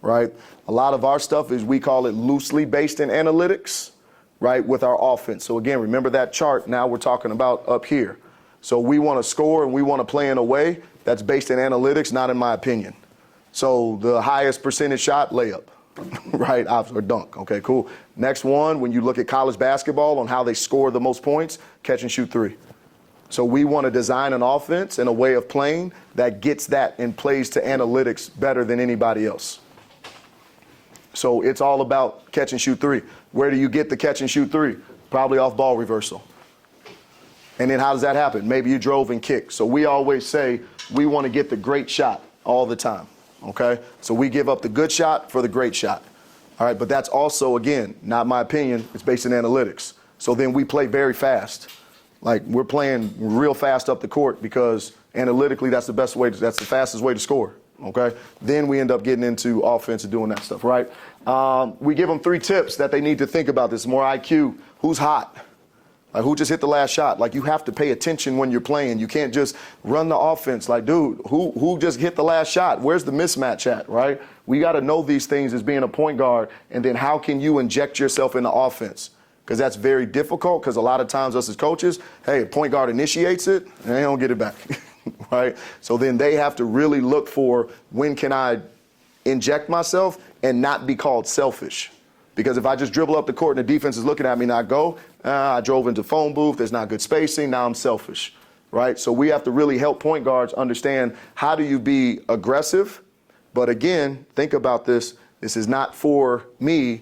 Right? A lot of our stuff is, we call it loosely based in analytics, right, with our offense. So again, remember that chart now we're talking about up here. So we want to score and we want to play in a way that's based in analytics, not in my opinion. So the highest percentage shot, layup, right, or dunk. Okay, cool. Next one, when you look at college basketball on how they score the most points, catch and shoot three. So we want to design an offense and a way of playing that gets that and plays to analytics better than anybody else. So it's all about catch and shoot three. Where do you get the catch and shoot three? Probably off ball reversal. And then how does that happen? Maybe you drove and kicked. So we always say we want to get the great shot all the time. Okay? So we give up the good shot for the great shot. All right, but that's also, again, not my opinion, it's based in analytics. So then we play very fast. Like, we're playing real fast up the court because analytically that's the best way, that's the fastest way to score. okay? Then we end up getting into offense and doing that stuff, right? We give them 3 tips that they need to think about this. More IQ. Who's hot? Like, who just hit the last shot? Like, you have to pay attention when you're playing. You can't just run the offense. Like, dude, who just hit the last shot? Where's the mismatch at, right? We got to know these things as being a point guard, and then how can you inject yourself in the offense? Because that's very difficult, because a lot of times us as coaches, hey, a point guard initiates it, and they don't get it back, right? So then they have to really look for, when can I inject myself and not be called selfish? Because if I just dribble up the court and the defense is looking at me and I go, I drove into phone booth, there's not good spacing, now I'm selfish, right? So we have to really help point guards understand, how do you be aggressive? But again, think about this. This is not for me.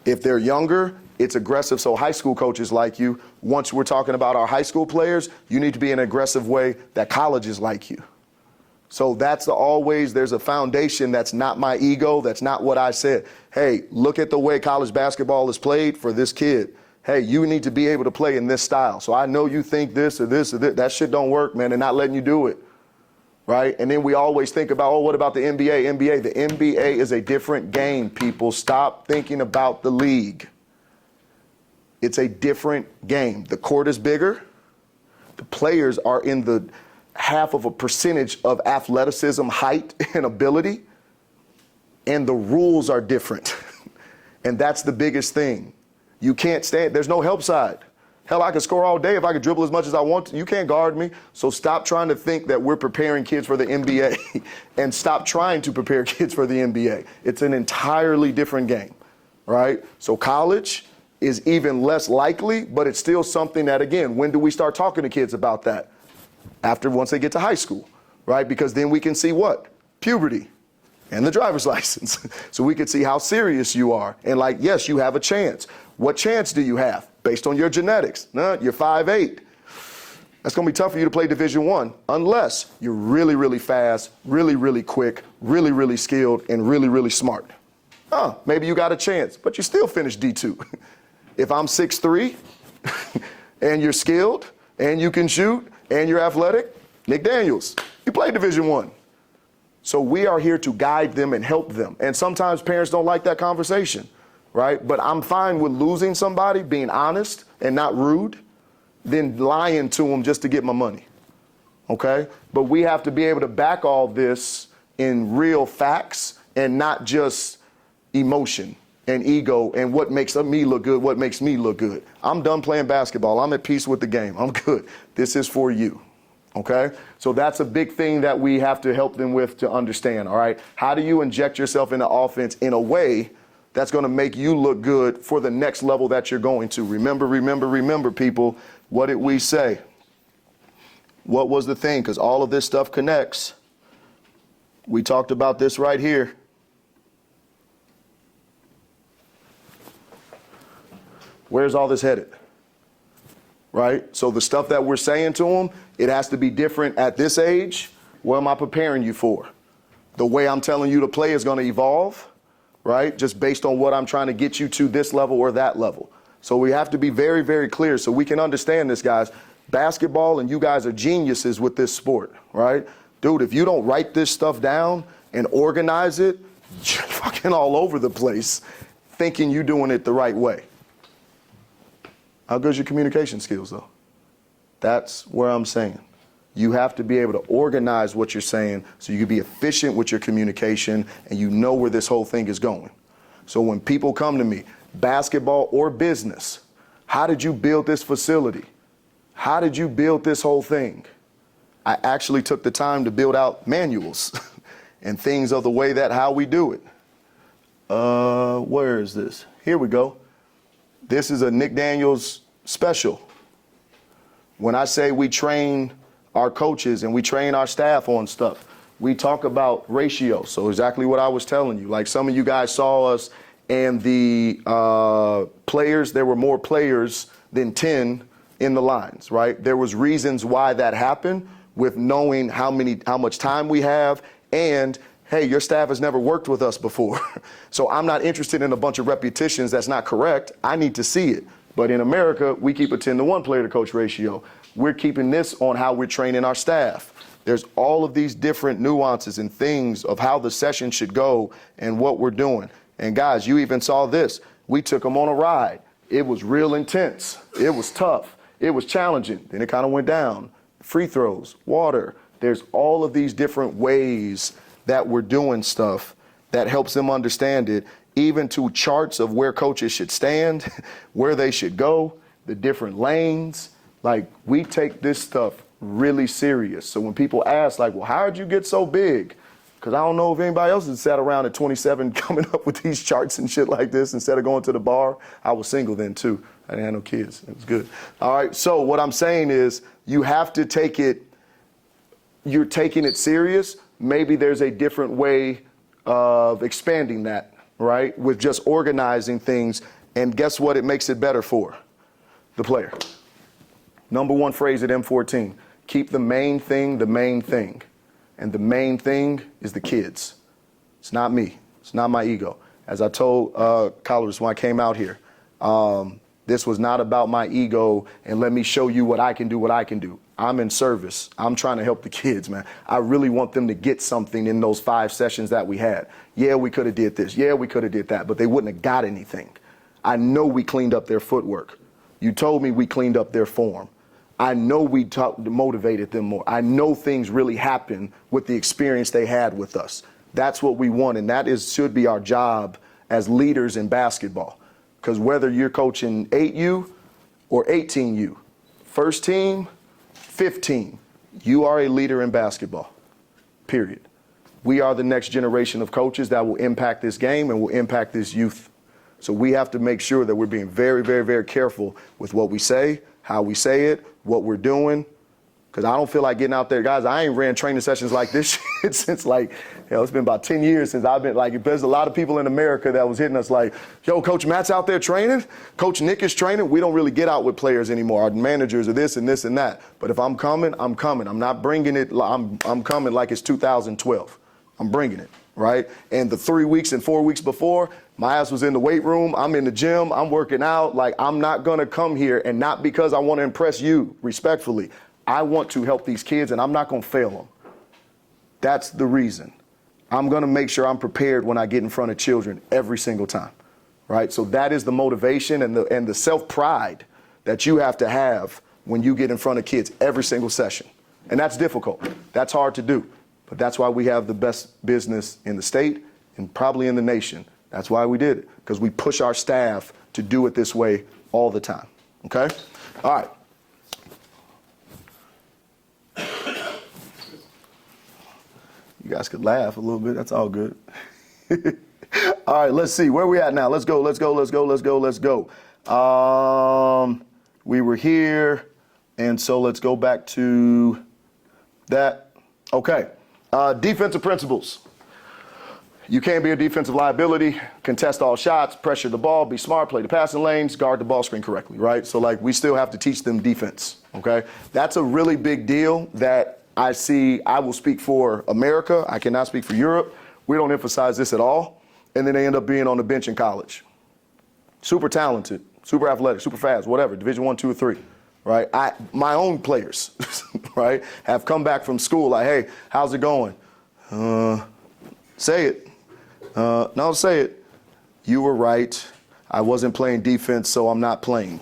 If they're younger, it's aggressive. So high school coaches like you, once we're talking about our high school players, you need to be in an aggressive way that colleges like you. So that's there's a foundation that's not my ego, that's not what I said. Hey, look at the way college basketball is played for this kid. Hey, you need to be able to play in this style. So I know you think this or this or this. That shit don't work, man. They're not letting you do it, right? And then we always think about, oh, what about the NBA? The NBA is a different game, people. Stop thinking about the league. It's a different game. The court is bigger. The players are in the half of a percentage of athleticism, height, and ability, and the rules are different. And that's the biggest thing. You can't stand, there's no help side. Hell, I can score all day if I could dribble as much as I want to. You can't guard me. So stop trying to think that we're preparing kids for the NBA and stop trying to prepare kids for the NBA. It's an entirely different game, right? So college is even less likely, but it's still something that, again, when do we start talking to kids about that? Once they get to high school, right? Because then we can see what? Puberty and the driver's license. So we can see how serious you are. And like, yes, you have a chance. What chance do you have? Based on your genetics. No, you're 5'8". That's going to be tough for you to play Division I unless you're really, really fast, really, really quick, really, really skilled, and really, really smart. Maybe you got a chance, but you still finish D2. If I'm 6'3", and you're skilled, and you can shoot, and you're athletic, Nick Daniels, you play Division I. So we are here to guide them and help them. And sometimes parents don't like that conversation, right? But I'm fine with losing somebody, being honest and not rude, than lying to them just to get my money, okay? But we have to be able to back all this in real facts and not just emotion and ego and what makes me look good, what makes me look good. I'm done playing basketball. I'm at peace with the game. I'm good. This is for you, okay? So that's a big thing that we have to help them with to understand, all right? How do you inject yourself into offense in a way that's going to make you look good for the next level that you're going to? Remember, people, what did we say? What was the thing? Because all of this stuff connects. We talked about this right here. Where's all this headed? Right? So the stuff that we're saying to them, it has to be different at this age. What am I preparing you for? The way I'm telling you to play is going to evolve, right? Just based on what I'm trying to get you to this level or that level. So we have to be very, very clear so we can understand this, guys. Basketball, and you guys are geniuses with this sport, right? Dude, if you don't write this stuff down and organize it, you're fucking all over the place thinking you're doing it the right way. How good's your communication skills, though? That's where I'm saying. You have to be able to organize what you're saying so you can be efficient with your communication and you know where this whole thing is going. So when people come to me, basketball or business, how did you build this facility? How did you build this whole thing? I actually took the time to build out manuals and things of the way that how we do it. Where is this? Here we go. This is a Nick Daniels special. When I say we train our coaches and we train our staff on stuff, we talk about ratio. So exactly what I was telling you. Like some of you guys saw us and the players, there were more players than 10 in the lines, right? There was reasons why that happened with knowing how much time we have and hey, your staff has never worked with us before. So I'm not interested in a bunch of repetitions that's not correct. I need to see it. But in America, we keep a 10-to-1 player to coach ratio. We're keeping this on how we're training our staff. There's all of these different nuances and things of how the session should go and what we're doing. And guys, you even saw this. We took them on a ride. It was real intense. It was tough. It was challenging. Then it kind of went down. Free throws, water. There's all of these different ways that we're doing stuff that helps them understand it, even to charts of where coaches should stand, where they should go, the different lanes. Like, we take this stuff really serious. So when people ask, like, well, how did you get so big? Because I don't know if anybody else has sat around at 27 coming up with these charts and shit like this instead of going to the bar. I was single then, too. I didn't have no kids. It was good. All right, so what I'm saying is you have to take it, you're taking it serious. Maybe there's a different way of expanding that, right, with just organizing things. And guess what it makes it better for? The player. Number one phrase at M14, keep the main thing the main thing. And the main thing is the kids. It's not me. It's not my ego. As I told colleges when I came out here, this was not about my ego and let me show you what I can do, what I can do. I'm in service. I'm trying to help the kids, man. I really want them to get something in those 5 sessions that we had. Yeah, we could have did this. Yeah, we could have did that, but they wouldn't have got anything. I know we cleaned up their footwork. You told me we cleaned up their form. I know we motivated them more. I know things really happened with the experience they had with us. That's what we want, and that should be our job as leaders in basketball. Because whether you're coaching 8U or 18U, first team, 15, you are a leader in basketball, period. We are the next generation of coaches that will impact this game and will impact this youth. So we have to make sure that we're being very, very, very careful with what we say, how we say it, what we're doing. Because I don't feel like getting out there. Guys, I ain't ran training sessions like this shit since like, hell, it's been about 10 years since I've been like, there's a lot of people in America that was hitting us like, yo, Coach Matt's out there training. Coach Nick is training. We don't really get out with players anymore. Our managers are this and this and that. But if I'm coming, I'm coming. I'm not bringing it. I'm coming like it's 2012. I'm bringing it, right? And the 3 weeks and 4 weeks before, my ass was in the weight room. I'm in the gym. I'm working out. Like, I'm not going to come here, and not because I want to impress you, respectfully. I want to help these kids, and I'm not going to fail them. That's the reason. I'm going to make sure I'm prepared when I get in front of children every single time, right? So that is the motivation and the self-pride that you have to have when you get in front of kids every single session. And that's difficult. That's hard to do. But that's why we have the best business in the state and probably in the nation. That's why we did it, because we push our staff to do it this way all the time, okay? All right. You guys could laugh a little bit. That's all good. All right, let's see. Where we at now? Let's go. We were here, and so let's go back to that. Okay. Defensive principles. You can't be a defensive liability, contest all shots, pressure the ball, be smart, play the passing lanes, guard the ball screen correctly, right? So, like, we still have to teach them defense, okay? That's a really big deal that I see. I will speak for America. I cannot speak for Europe. We don't emphasize this at all. And then they end up being on the bench in college. Super talented, super athletic, super fast, whatever, Division I, II, or III, right? My own players, right, have come back from school like, hey, how's it going? Say it. No, say it. You were right. I wasn't playing defense, so I'm not playing.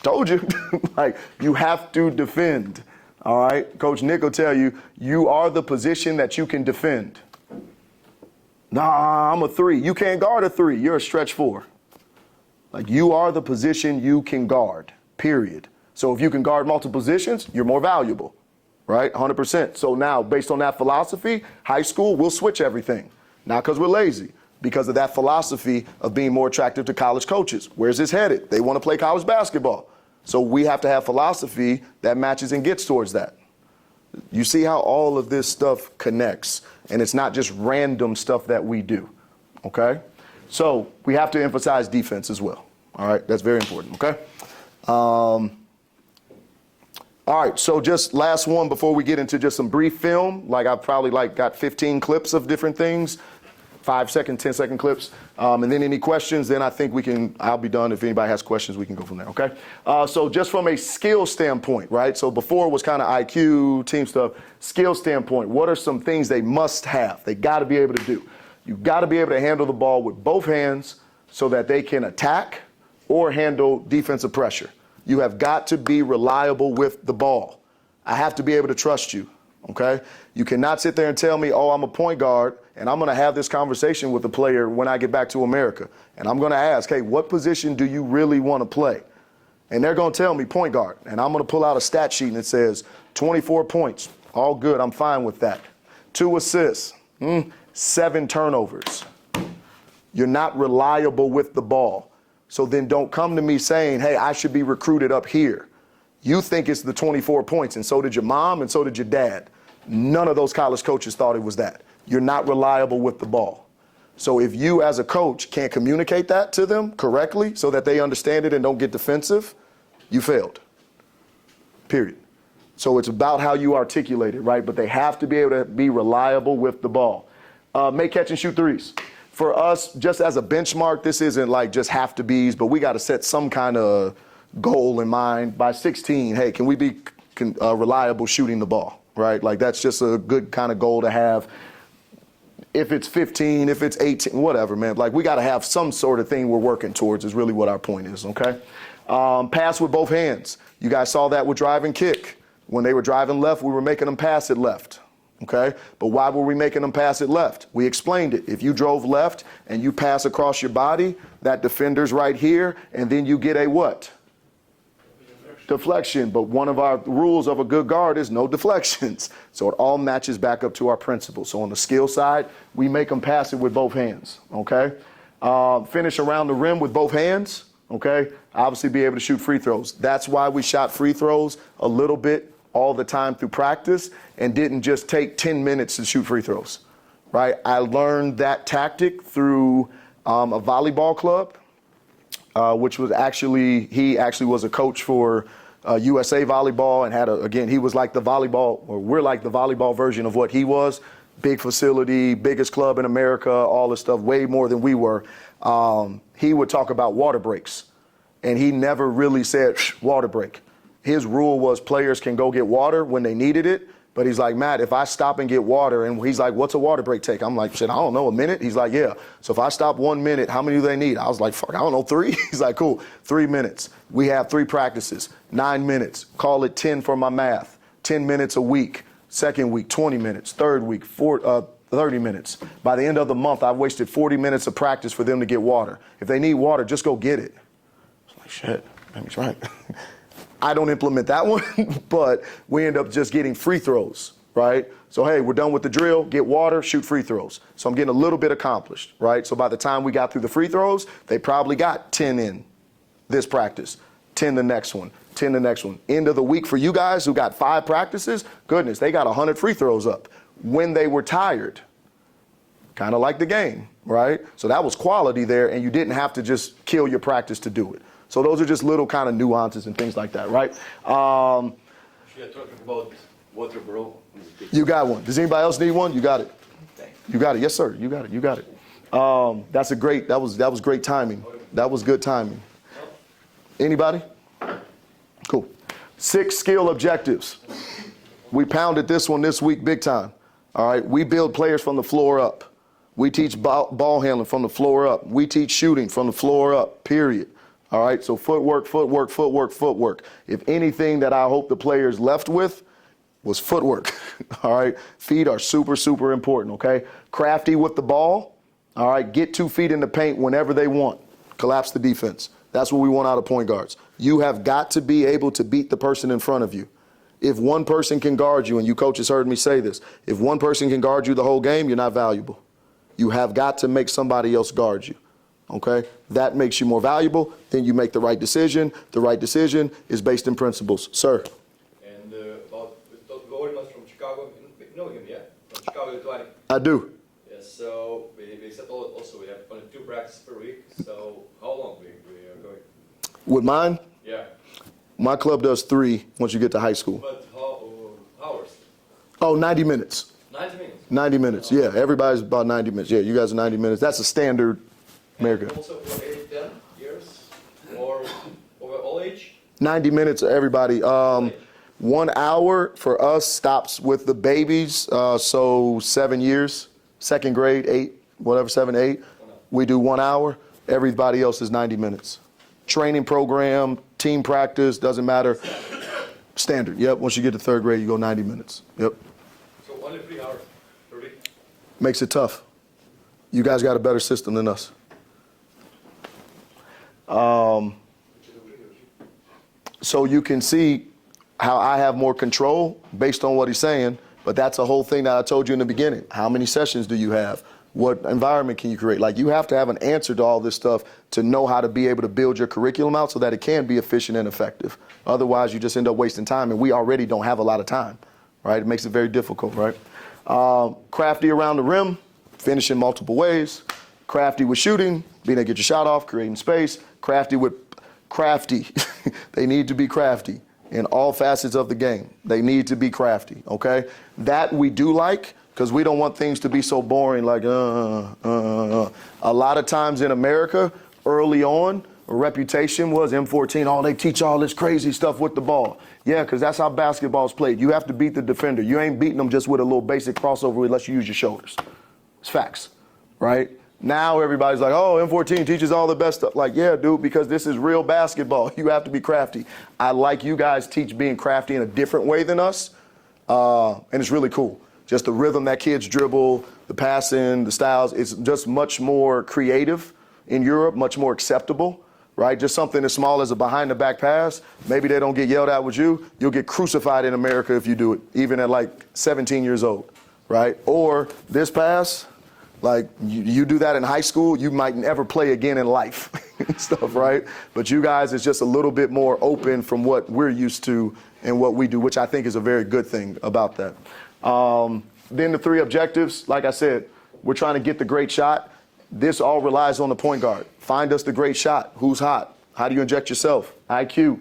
Told you. Like, you have to defend. All right? Coach Nick will tell you, you are the position that you can defend. Nah, I'm a 3. You can't guard a 3. You're a stretch 4. Like, you are the position you can guard, period. So if you can guard multiple positions, you're more valuable, right? 100%. So now, based on that philosophy, high school, we'll switch everything. Not because we're lazy, because of that philosophy of being more attractive to college coaches. Where's this headed? They want to play college basketball. So we have to have philosophy that matches and gets towards that. You see how all of this stuff connects, and it's not just random stuff that we do, okay? So we have to emphasize defense as well, all right? That's very important, okay? All right, so just last one before we get into just some brief film. Like, I've probably got 15 clips of different things. 5-second, 10-second clips. And then any questions, then I think I'll be done. If anybody has questions, we can go from there, okay? So just from a skill standpoint, right? So before it was kind of IQ, team stuff. Skill standpoint, what are some things they must have? They got to be able to do. You've got to be able to handle the ball with both hands so that they can attack or handle defensive pressure. You have got to be reliable with the ball. I have to be able to trust you, okay? You cannot sit there and tell me, oh, I'm a point guard, and I'm going to have this conversation with the player when I get back to America. And I'm going to ask, hey, what position do you really want to play? And they're going to tell me point guard. And I'm going to pull out a stat sheet and it says 24 points. All good. I'm fine with that. 2 assists. 7 turnovers. You're not reliable with the ball. So then don't come to me saying, hey, I should be recruited up here. You think it's the 24 points, and so did your mom, and so did your dad. None of those college coaches thought it was that. You're not reliable with the ball. So if you as a coach can't communicate that to them correctly so that they understand it and don't get defensive, you failed. Period. So it's about how you articulate it, right? But they have to be able to be reliable with the ball. Make, catch, and shoot threes. For us, just as a benchmark, this isn't like just have to be's, but we got to set some kind of goal in mind. By 16, hey, can we be reliable shooting the ball, right? Like that's just a good kind of goal to have. If it's 15, if it's 18, whatever, man. Like we got to have some sort of thing we're working towards is really what our point is, okay? Pass with both hands. You guys saw that with drive and kick. When they were driving left, we were making them pass it left. Okay, but why were we making them pass it left? We explained it. If you drove left and you pass across your body, that defender's right here, and then you get a what? Deflection. But one of our rules of a good guard is no deflections. So it all matches back up to our principles. So on the skill side, we make them pass it with both hands. Okay, finish around the rim with both hands. Okay, obviously be able to shoot free throws. That's why we shot free throws a little bit all the time through practice and didn't just take 10 minutes to shoot free throws, right? I learned that tactic through a volleyball club, which was he actually was a coach for USA Volleyball and had he was like the volleyball, or we're like the volleyball version of what he was. Big facility, biggest club in America, all this stuff, way more than we were. He would talk about water breaks, and he never really said water break. His rule was players can go get water when they needed it. But he's like, Matt, if I stop and get water, and he's like, what's a water break take? I'm like, shit, I don't know, a minute? He's like, yeah. So if I stop 1 minute, how many do they need? I was like, fuck, I don't know, 3? He's like, cool, 3 minutes. We have 3 practices, 9 minutes. Call it 10 for my math. 10 minutes a week. Second week, 20 minutes. Third week, 30 minutes. By the end of the month, I've wasted 40 minutes of practice for them to get water. If they need water, just go get it. I was like, shit, he's right. I don't implement that one, but we end up just getting free throws, right? So, hey, we're done with the drill, get water, shoot free throws. So I'm getting a little bit accomplished, right? So by the time we got through the free throws, they probably got 10 in this practice, 10 the next one, 10 the next one. End of the week for you guys who got 5 practices, goodness, they got 100 free throws up when they were tired. Kind of like the game, right? So that was quality there, and you didn't have to just kill your practice to do it. So those are just little kind of nuances and things like that, right? Talking about water, bro. You got one. Does anybody else need one? You got it. Thanks. You got it. Yes, sir. You got it. You got it. That was great timing. That was good timing. Anybody? Cool. 6 skill objectives. We pounded this one this week big time. All right. We build players from the floor up. We teach ball handling from the floor up. We teach shooting from the floor up, period. All right, so footwork, footwork, footwork, footwork. If anything that I hope the players left with was footwork, all right? Feet are super, super important, okay? Crafty with the ball, all right? Get 2 feet in the paint whenever they want. Collapse the defense. That's what we want out of point guards. You have got to be able to beat the person in front of you. If one person can guard you, and you coaches heard me say this, if one person can guard you the whole game, you're not valuable. You have got to make somebody else guard you. Okay, that makes you more valuable. Then you make the right decision. The right decision is based in principles, sir. And about Vilnius from Chicago, you know him, yeah? From Chicago Lithuania. I do. Yes. So we said also we have only 2 practices per week. So how long we are going? With mine, Yeah. my club does 3 once you get to high school. But how hours? Oh, 90 minutes. 90 minutes. 90 minutes, yeah. Everybody's about 90 minutes. Yeah, you guys are 90 minutes. That's a standard American. Also for 8, 10 years or over all age? 90 minutes, everybody. 1 hour for us stops with the babies, so 7 years, second grade, 8, whatever, 7, 8. We do 1 hour. Everybody else is 90 minutes. Training program, team practice, doesn't matter. Standard, yep. Once you get to third grade, you go 90 minutes. Yep. So only 3 hours per week? Makes it tough. You guys got a better system than us. So you can see how I have more control based on what he's saying, but that's a whole thing that I told you in the beginning. How many sessions do you have? What environment can you create? Like, you have to have an answer to all this stuff to know how to be able to build your curriculum out so that it can be efficient and effective. Otherwise, you just end up wasting time, and we already don't have a lot of time, right? It makes it very difficult, right? Crafty around the rim, finishing multiple ways. Crafty with shooting, being able to get your shot off, creating space. Crafty. They need to be crafty in all facets of the game. They need to be crafty, okay? That we do like, because we don't want things to be so boring like, A lot of times in America, early on, a reputation was M14, oh, they teach all this crazy stuff with the ball. Yeah, because that's how basketball's played. You have to beat the defender. You ain't beating them just with a little basic crossover unless you use your shoulders. It's facts, right? Now everybody's like, oh, M14 teaches all the best stuff. Like, yeah, dude, because this is real basketball. You have to be crafty. I like you guys teach being crafty in a different way than us, and it's really cool. Just the rhythm that kids dribble, the passing, the styles, it's just much more creative in Europe, much more acceptable, right? Just something as small as a behind-the-back pass. Maybe they don't get yelled at with you. You'll get crucified in America if you do it, even at like 17 years old, right? Or this pass, like you do that in high school, you might never play again in life and stuff, right? But you guys, it's just a little bit more open from what we're used to and what we do, which I think is a very good thing about that. Then the 3 objectives, like I said, we're trying to get the great shot. This all relies on the point guard. Find us the great shot. Who's hot? How do you inject yourself? IQ.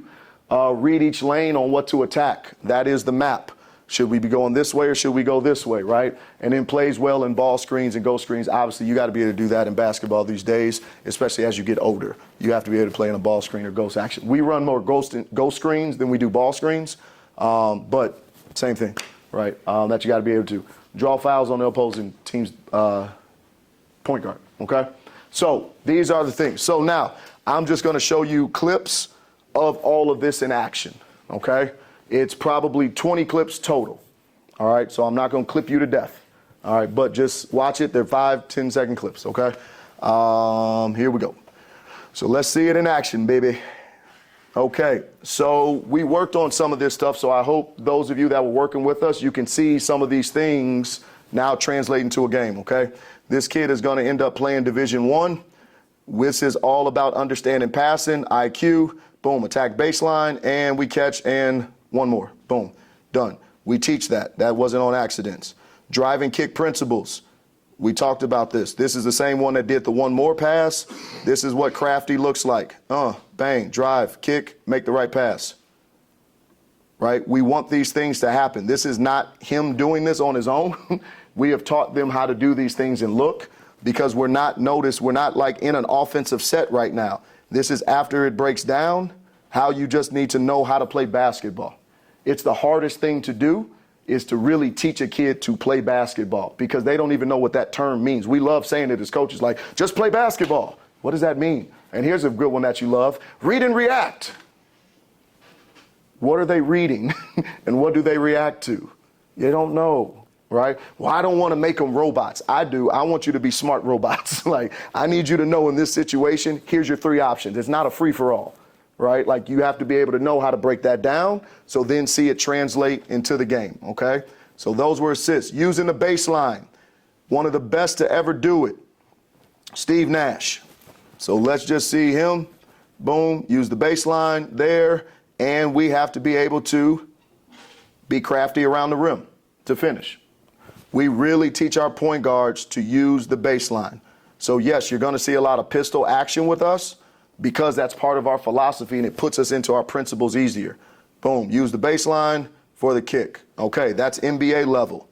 Read each lane on what to attack. That is the map. Should we be going this way or should we go this way, right? And then plays well in ball screens and ghost screens. Obviously, you got to be able to do that in basketball these days, especially as you get older. You have to be able to play in a ball screen or ghost action. We run more ghost screens than we do ball screens, but same thing, right? That you got to be able to draw fouls on the opposing team's point guard, okay? So these are the things. So now I'm just going to show you clips of all of this in action, okay? It's probably 20 clips total, all right? So I'm not going to clip you to death, all right? But just watch it. They're 5-10 second clips, okay? Here we go. So let's see it in action, baby. Okay, so we worked on some of this stuff, so I hope those of you that were working with us, you can see some of these things now translating to a game, okay? This kid is going to end up playing Division I. This is all about understanding passing, IQ, boom, attack baseline, and we catch, and one more, boom, done. We teach that. That wasn't on accidents. Drive and kick principles. We talked about this. This is the same one that did the one more pass. This is what crafty looks like. Bang, drive, kick, make the right pass. Right? We want these things to happen. This is not him doing this on his own. We have taught them how to do these things and look, because we're not like in an offensive set right now. This is after it breaks down, how you just need to know how to play basketball. It's the hardest thing to do, is to really teach a kid to play basketball, because they don't even know what that term means. We love saying it as coaches, like, just play basketball. What does that mean? And here's a good one that you love. Read and react. What are they reading? And what do they react to? You don't know, right? Well, I don't want to make them robots. I do. I want you to be smart robots. Like, I need you to know in this situation, here's your 3 options. It's not a free-for-all, right? Like, you have to be able to know how to break that down, so then see it translate into the game, okay? So those were assists. Using the baseline. One of the best to ever do it, Steve Nash. So let's just see him. Boom, use the baseline there. And we have to be able to be crafty around the rim to finish. We really teach our point guards to use the baseline. So yes, you're going to see a lot of pistol action with us, because that's part of our philosophy and it puts us into our principles easier. Boom, use the baseline for the kick. Okay, that's NBA level.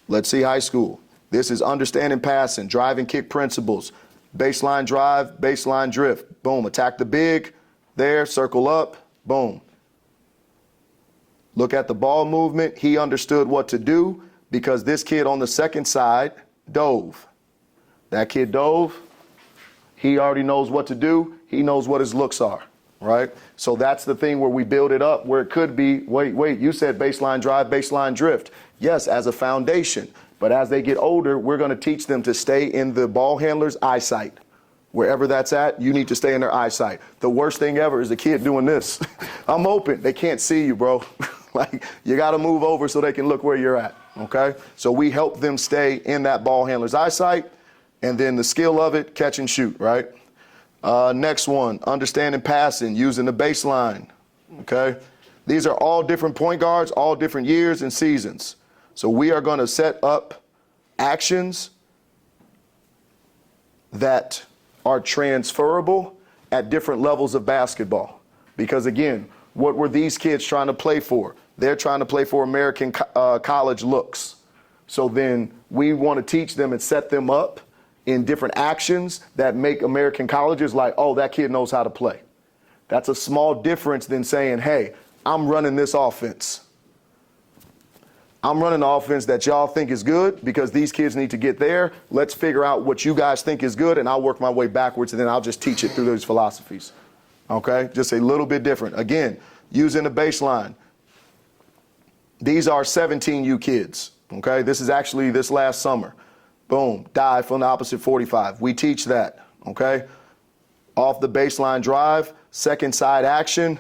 Let's see high school. This is understanding passing, drive and kick principles, baseline drive, baseline drift. Boom, attack the big, there, circle up, boom. Look at the ball movement. He understood what to do because this kid on the second side dove. That kid dove. He already knows what to do. He knows what his looks are, right? So that's the thing where we build it up where it could be, wait, you said baseline drive, baseline drift. Yes, as a foundation. But as they get older, we're going to teach them to stay in the ball handler's eyesight. Wherever that's at, you need to stay in their eyesight. The worst thing ever is a kid doing this. I'm open. They can't see you, bro. Like, you got to move over so they can look where you're at, okay? So we help them stay in that ball handler's eyesight, and then the skill of it, catch and shoot, right? Next one, understanding passing, using the baseline, okay? These are all different point guards, all different years and seasons. So we are going to set up actions that are transferable at different levels of basketball. Because again, what were these kids trying to play for? They're trying to play for American college looks. So then we want to teach them and set them up in different actions that make American colleges like, oh, that kid knows how to play. That's a small difference than saying, hey, I'm running this offense. I'm running the offense that y'all think is good because these kids need to get there. Let's figure out what you guys think is good, and I'll work my way backwards, and then I'll just teach it through those philosophies. Okay? Just a little bit different. Again, using the baseline. These are 17U kids. Okay? This is actually this last summer. Boom. Dive from the opposite 45. We teach that. Okay? Off the baseline drive, second side action,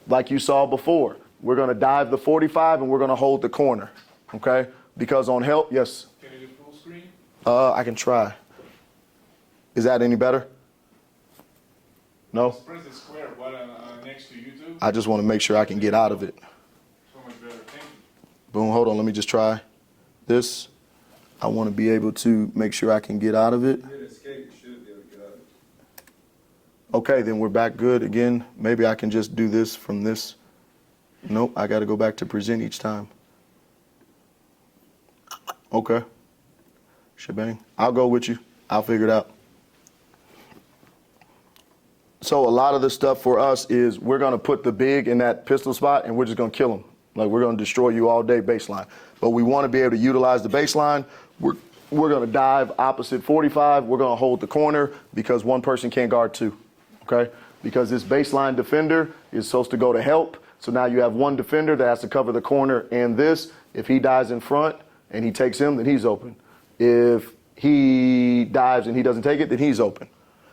like you saw before. We're going to dive the 45 and we're going to hold the corner, okay? Because on help, yes? Can you do full screen? I can try. Is that any better? No? Press the square button next to YouTube. I just want to make sure I can get out of it. So much better. Thank you. Boom, hold on, let me just try this. I want to be able to make sure I can get out of it. Okay, then we're back good again. Maybe I can just do this from this. Nope, I got to go back to present each time. Okay. Shebang. I'll go with you. I'll figure it out. So a lot of the stuff for us is we're going to put the big in that pistol spot and we're just going to kill them. Like, we're going to destroy you all day baseline. But we want to be able to utilize the baseline. We're going to dive opposite 45. We're going to hold the corner because one person can't guard two. Okay? Because this baseline defender is supposed to go to help. So now you have one defender that has to cover the corner and this. If he dives in front and he takes him, then he's open. If he dives and he doesn't take it, then he's open.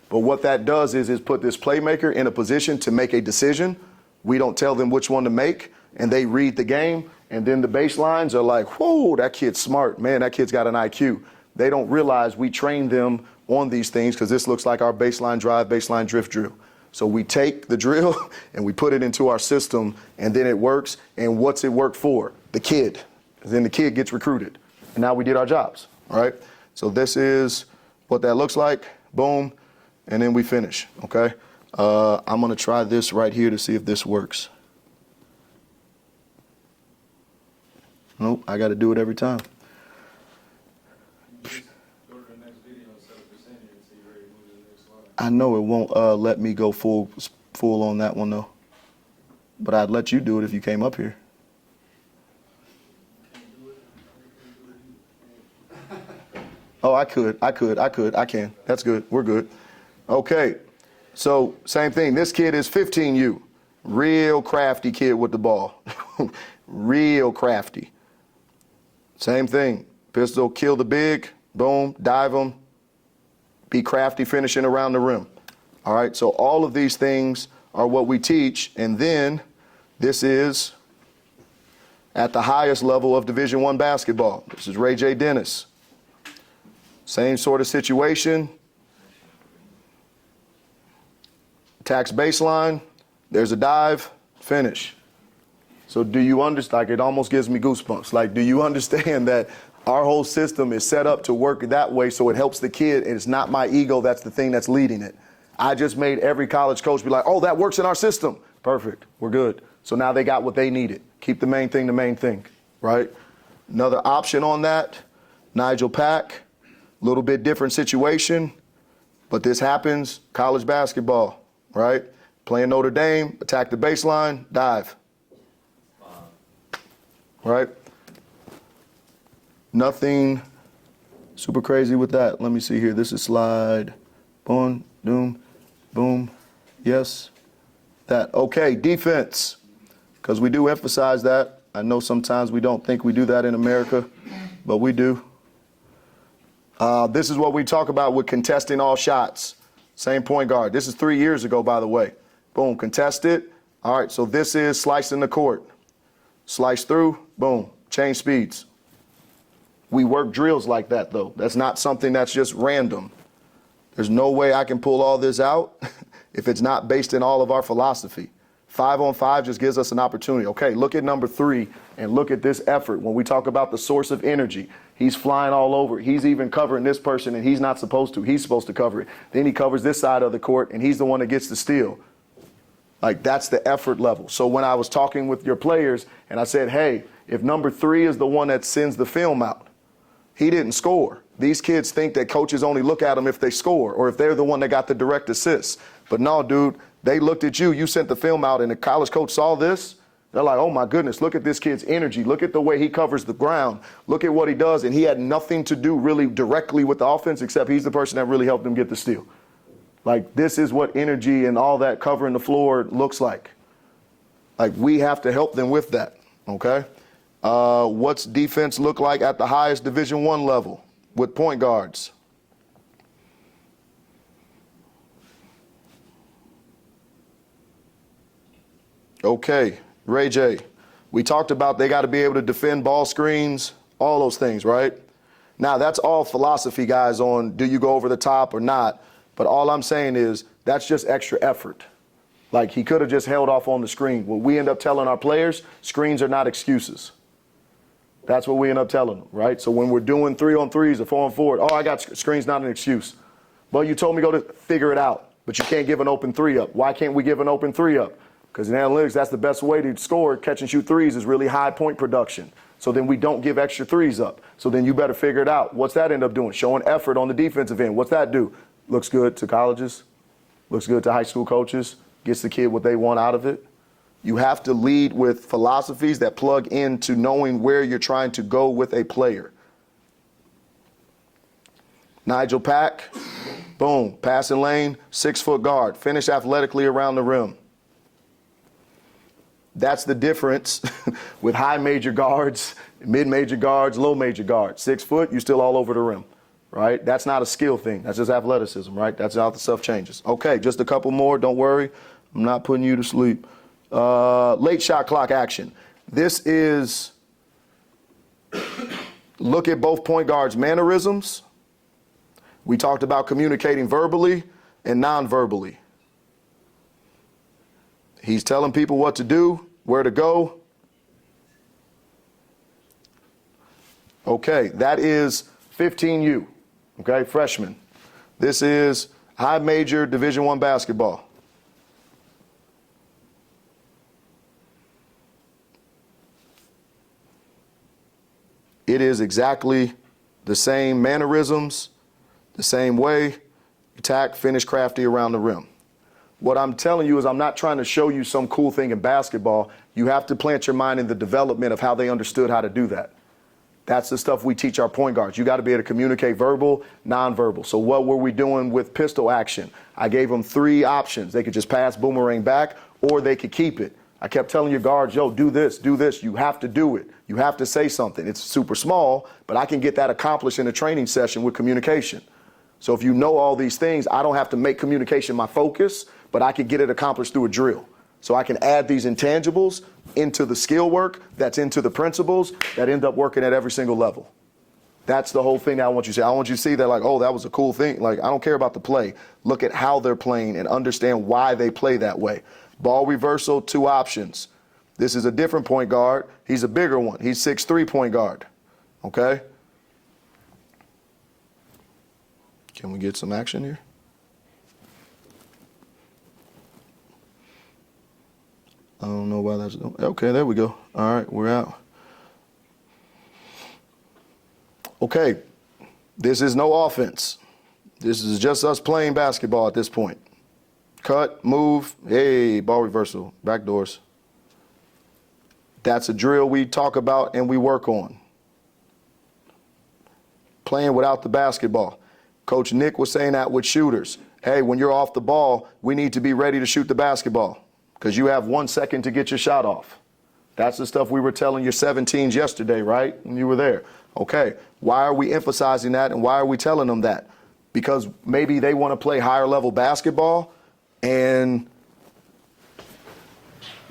But what that does is put this playmaker in a position to make a decision. We don't tell them which one to make, and they read the game. And then the baselines are like, whoa, that kid's smart. Man, that kid's got an IQ. They don't realize we train them on these things because this looks like our baseline drive, baseline drift drill. So we take the drill and we put it into our system, and then it works. And what's it work for? The kid. And then the kid gets recruited. And now we did our jobs, all right? So this is what that looks like. Boom. And then we finish, okay? I'm going to try this right here to see if this works. Nope, I got to do it every time. I know it won't let me go full on that one though. But I'd let you do it if you came up here. Oh, I can. That's good. We're good. Okay. So same thing. This kid is 15U. Real crafty kid with the ball. Real crafty. Same thing. Pistol, kill the big. Boom. Dive him. Be crafty finishing around the rim. All right, so all of these things are what we teach, and then this is at the highest level of Division I basketball. This is Ray J. Dennis. Same sort of situation. Attacks baseline, there's a dive, finish. So do you understand, like, it almost gives me goosebumps. Like, do you understand that our whole system is set up to work that way so it helps the kid, and it's not my ego that's the thing that's leading it. I just made every college coach be like, oh, that works in our system. Perfect. We're good. So now they got what they needed. Keep the main thing, right? Another option on that, Nigel Pack, little bit different situation, but this happens, college basketball, right? Playing Notre Dame, attack the baseline, dive. Right? Nothing super crazy with that. Let me see here. This is slide. Boom, doom, boom. Yes. That. Okay, defense. Because we do emphasize that. I know sometimes we don't think we do that in America, but we do. This is what we talk about with contesting all shots. Same point guard. This is 3 years ago, by the way. Boom, contest it. All right, so this is slicing the court. Slice through, boom, change speeds. We work drills like that, though. That's not something that's just random. There's no way I can pull all this out if it's not based in all of our philosophy. 5-on-5 just gives us an opportunity. Okay, look at number 3 and look at this effort. When we talk about the source of energy, he's flying all over. He's even covering this person and he's not supposed to. He's supposed to cover it. Then he covers this side of the court and he's the one that gets the steal. Like, that's the effort level. So when I was talking with your players and I said, hey, if number 3 is the one that sends the film out, he didn't score. These kids think that coaches only look at them if they score or if they're the one that got the direct assist. But no, dude, they looked at you, you sent the film out, and the college coach saw this. They're like, oh, my goodness, look at this kid's energy. Look at the way he covers the ground. Look at what he does. And he had nothing to do really directly with the offense except he's the person that really helped them get the steal. Like, this is what energy and all that covering the floor looks like. Like, we have to help them with that, okay? What's defense look like at the highest Division I level with point guards? Okay, Ray J, we talked about they got to be able to defend ball screens, all those things, right? Now, that's all philosophy, guys, on do you go over the top or not. But all I'm saying is that's just extra effort. Like, he could have just held off on the screen. What we end up telling our players, screens are not excuses. That's what we end up telling them, right? So when we're doing 3-on-3s or 4-on-4, oh, I got screens, not an excuse. Well, you told me go to figure it out, but you can't give an open 3 up. Why can't we give an open 3 up? Because in analytics, that's the best way to score. Catch and shoot threes is really high point production. So then we don't give extra 3s up. So then you better figure it out. What's that end up doing? Showing effort on the defensive end. What's that do? Looks good to colleges. Looks good to high school coaches. Gets the kid what they want out of it. You have to lead with philosophies that plug into knowing where you're trying to go with a player. Nigel Pack, boom, passing lane, 6-foot guard, finish athletically around the rim. That's the difference with high major guards, mid major guards, low major guards. 6 foot, you're still all over the rim, right? That's not a skill thing. That's just athleticism, right? That's how the stuff changes. Okay, just a couple more. Don't worry. I'm not putting you to sleep. Late shot clock action. This is look at both point guards' mannerisms. We talked about communicating verbally and non-verbally. He's telling people what to do, where to go. Okay, that is 15U, okay, freshman. This is high major Division I basketball. It is exactly the same mannerisms, the same way, attack, finish crafty around the rim. What I'm telling you is I'm not trying to show you some cool thing in basketball. You have to plant your mind in the development of how they understood how to do that. That's the stuff we teach our point guards. You got to be able to communicate verbal, nonverbal. So what were we doing with pistol action? I gave them 3 options. They could just pass, boomerang back, or they could keep it. I kept telling your guards, yo, do this, do this. You have to do it. You have to say something. It's super small, but I can get that accomplished in a training session with communication. So if you know all these things, I don't have to make communication my focus, but I can get it accomplished through a drill. So I can add these intangibles into the skill work that's into the principles that end up working at every single level. That's the whole thing that I want you to see. I want you to see that like, oh, that was a cool thing. Like, I don't care about the play. Look at how they're playing and understand why they play that way. Ball reversal, 2 options. This is a different point guard. He's a bigger one. He's 6'3" point guard. Okay? Can we get some action here? I don't know why that's... Okay, there we go. All right, we're out. Okay, this is no offense. This is just us playing basketball at this point. Cut, move, hey, ball reversal, back doors. That's a drill we talk about and we work on. Playing without the basketball. Coach Nick was saying that with shooters. Hey, when you're off the ball, we need to be ready to shoot the basketball because you have 1 second to get your shot off. That's the stuff we were telling your 17s yesterday, right, when you were there. Okay, why are we emphasizing that and why are we telling them that? Because maybe they want to play higher level basketball and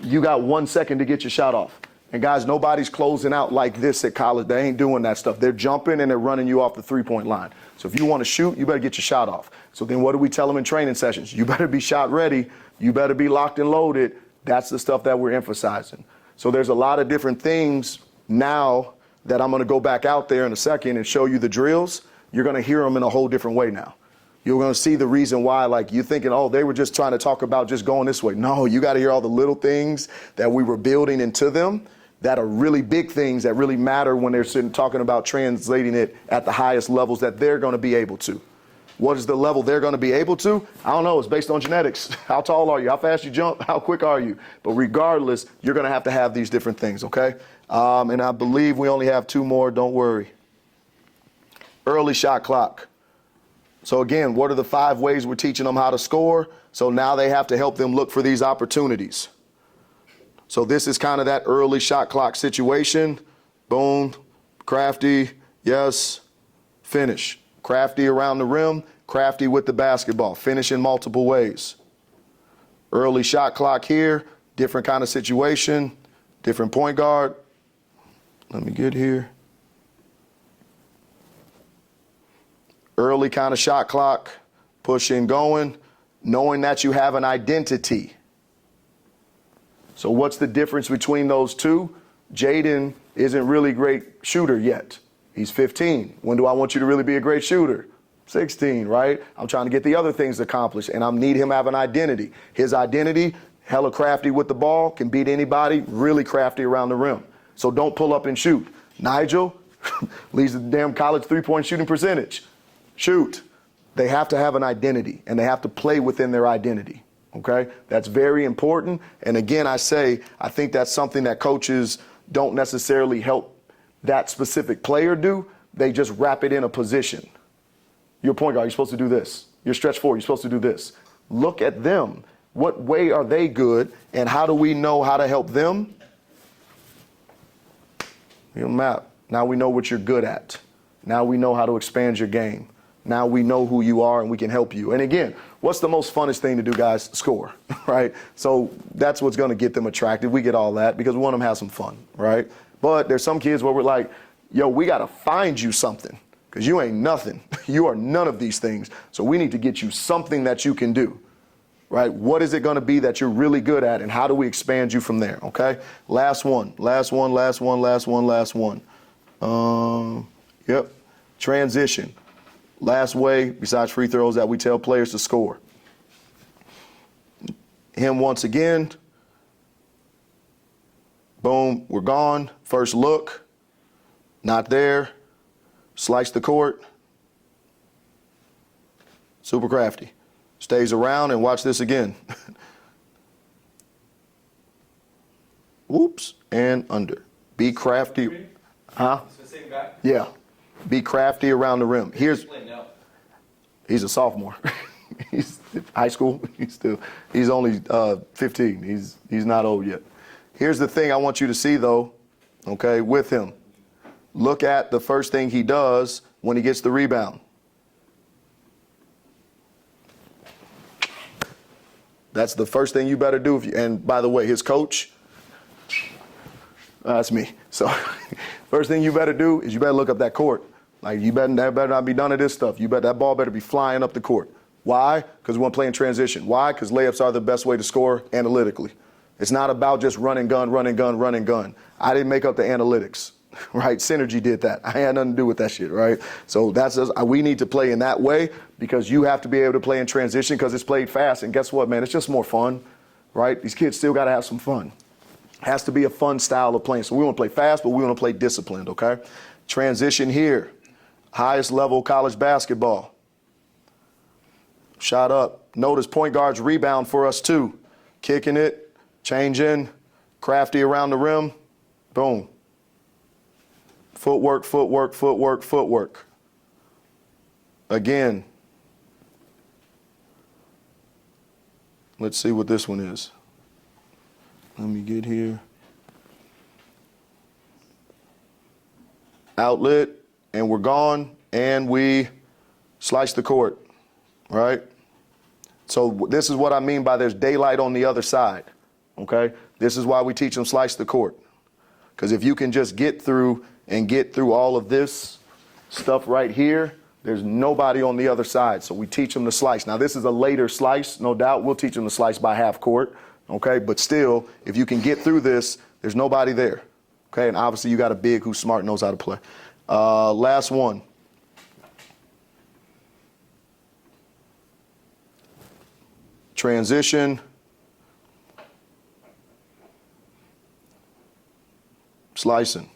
you got 1 second to get your shot off. And guys, nobody's closing out like this at college. They ain't doing that stuff. They're jumping and they're running you off the three-point line. So if you want to shoot, you better get your shot off. So then what do we tell them in training sessions? You better be shot ready. You better be locked and loaded. That's the stuff that we're emphasizing. So there's a lot of different things now that I'm going to go back out there in a second and show you the drills. You're going to hear them in a whole different way now. You're going to see the reason why, like you're thinking, oh, they were just trying to talk about just going this way. No, you got to hear all the little things that we were building into them that are really big things that really matter when they're sitting talking about translating it at the highest levels that they're going to be able to. What is the level they're going to be able to? I don't know. It's based on genetics. How tall are you? How fast you jump? How quick are you? But regardless, you're going to have these different things, okay? And I believe we only have 2 more. Don't worry. Early shot clock. So again, what are the 5 ways we're teaching them how to score? So now they have to help them look for these opportunities. So this is kind of that early shot clock situation. Boom, crafty, yes, finish. Crafty around the rim, crafty with the basketball. Finish in multiple ways. Early shot clock here, different kind of situation, different point guard. Let me get here. Early kind of shot clock, pushing, going, knowing that you have an identity. So what's the difference between those two? Jaden isn't really a great shooter yet. He's 15. When do I want you to really be a great shooter? 16, right? I'm trying to get the other things accomplished, and I need him to have an identity. His identity, hella crafty with the ball, can beat anybody, really crafty around the rim. So don't pull up and shoot. Nigel leads the damn college three-point shooting percentage. Shoot. They have to have an identity, and they have to play within their identity. Okay, that's very important. And again, I think that's something that coaches don't necessarily help that specific player do. They just wrap it in a position. You're a point guard, you're supposed to do this. You're stretch forward, you're supposed to do this. Look at them. What way are they good, and how do we know how to help them? Map. Now we know what you're good at. Now we know how to expand your game. Now we know who you are and we can help you. And again, what's the most funnest thing to do, guys? Score, right? So that's what's going to get them attracted. We get all that because we want them to have some fun, right? But there's some kids where we're like, yo, we got to find you something because you ain't nothing. You are none of these things. So we need to get you something that you can do, right? What is it going to be that you're really good at, and how do we expand you from there, okay? Last one. Yep. Transition. Last way, besides free throws, that we tell players to score. Him once again. Boom, we're gone. First look, not there. Slice the court. Super crafty. Stays around, and watch this again. Whoops, and under. Be crafty. Huh? It's the same guy? Yeah. Be crafty around the rim. He's a sophomore. He's high school. He's only 15. He's not old yet. Here's the thing I want you to see though, okay, with him. Look at the first thing he does when he gets the rebound. That's the first thing you better do. And by the way, his coach, that's me. So first thing you better do is you better look up that court. Like that better not be none of this stuff. That ball better be flying up the court. Why? Because we want to play in transition. Why? Because layups are the best way to score analytically. It's not about just run and gun. I didn't make up the analytics, right? Synergy did that. I had nothing to do with that shit, right? So we need to play in that way because you have to be able to play in transition because it's played fast. And guess what, man? It's just more fun, right? These kids still got to have some fun. Has to be a fun style of playing. So we want to play fast, but we want to play disciplined, okay? Transition here. highest level college basketball. Shot up. Notice point guards rebound for us too. Kicking it, changing, crafty around the rim. Boom. Footwork, footwork, footwork, footwork. Again. Let's see what this one is. Let me get here. Outlet, and we're gone, and we slice the court, right? So this is what I mean by there's daylight on the other side, okay? This is why we teach them slice the court. Because if you can just get through all of this stuff right here, there's nobody on the other side. So we teach them to slice. Now, this is a later slice, no doubt. We'll teach them to slice by half court, okay? But still, if you can get through this, there's nobody there, okay? And obviously, you got a big who's smart, knows how to play. Last one. Transition. Slicing.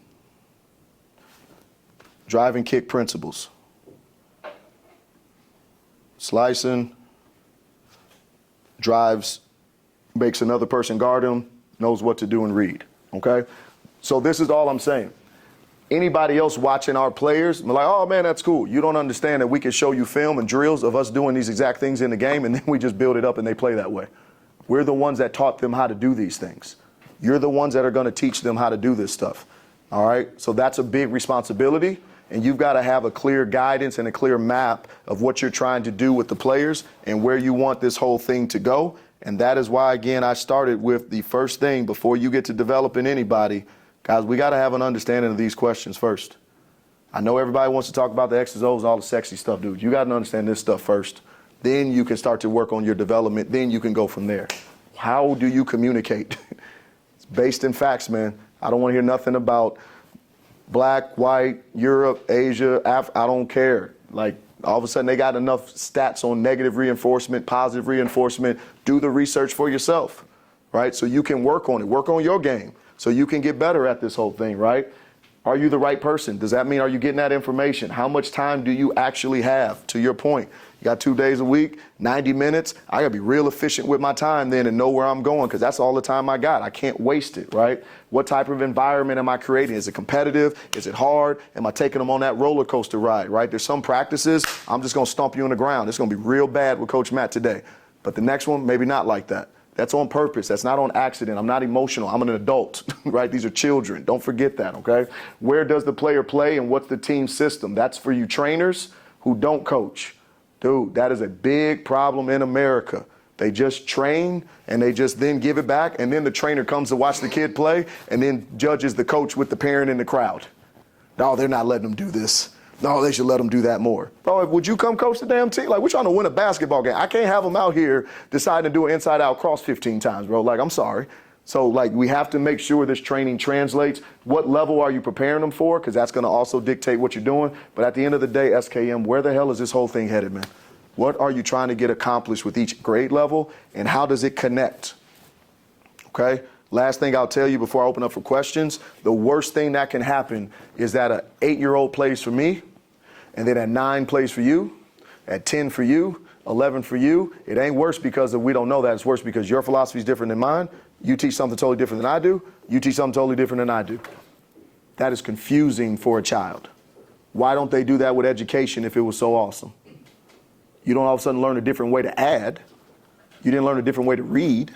Drive and kick principles. Slicing. Drives, makes another person guard him, knows what to do and read. Okay? So this is all I'm saying. Anybody else watching our players, be like, oh man, that's cool. You don't understand that we can show you film and drills of us doing these exact things in the game, and then we just build it up and they play that way. We're the ones that taught them how to do these things. You're the ones that are going to teach them how to do this stuff. All right? So that's a big responsibility, and you've got to have a clear guidance and a clear map of what you're trying to do with the players and where you want this whole thing to go. And that is why, again, I started with the first thing before you get to developing anybody. Guys, we got to have an understanding of these questions first. I know everybody wants to talk about the X's, O's, all the sexy stuff, dude. You got to understand this stuff first. Then you can start to work on your development. Then you can go from there. How do you communicate? It's based in facts, man. I don't want to hear nothing about black, white, Europe, Asia, I don't care. Like, all of a sudden they got enough stats on negative reinforcement, positive reinforcement. Do the research for yourself, right? So you can work on it. Work on your game. So you can get better at this whole thing, right? Are you the right person? Does that mean, are you getting that information? How much time do you actually have? To your point, you got 2 days a week, 90 minutes. I got to be real efficient with my time then and know where I'm going, because that's all the time I got. I can't waste it, right? What type of environment am I creating? Is it competitive? Is it hard? Am I taking them on that roller coaster ride, right? There's some practices, I'm just going to stomp you on the ground. It's going to be real bad with Coach Matt today. But the next one, maybe not like that. That's on purpose. That's not on accident. I'm not emotional. I'm an adult, right? These are children. Don't forget that, okay? Where does the player play and what's the team system? That's for you trainers who don't coach. Dude, that is a big problem in America. They just train and they just then give it back, and then the trainer comes to watch the kid play and then judges the coach with the parent in the crowd. No, they're not letting them do this. No, they should let them do that more. Bro, would you come coach the damn team? Like, we're trying to win a basketball game. I can't have them out here deciding to do an inside-out cross 15 times, bro. Like, I'm sorry. So, like, we have to make sure this training translates. What level are you preparing them for? Because that's going to also dictate what you're doing. But at the end of the day, SKM, where the hell is this whole thing headed, man? What are you trying to get accomplished with each grade level, and how does it connect? Okay? Last thing I'll tell you before I open up for questions, the worst thing that can happen is that an 8-year-old plays for me, and then at 9 plays for you, at 10 for you, 11 for you. It ain't worse because we don't know that. It's worse because your philosophy is different than mine. You teach something totally different than I do. You teach something totally different than I do. That is confusing for a child. Why don't they do that with education if it was so awesome? You don't all of a sudden learn a different way to add. You didn't learn a different way to read.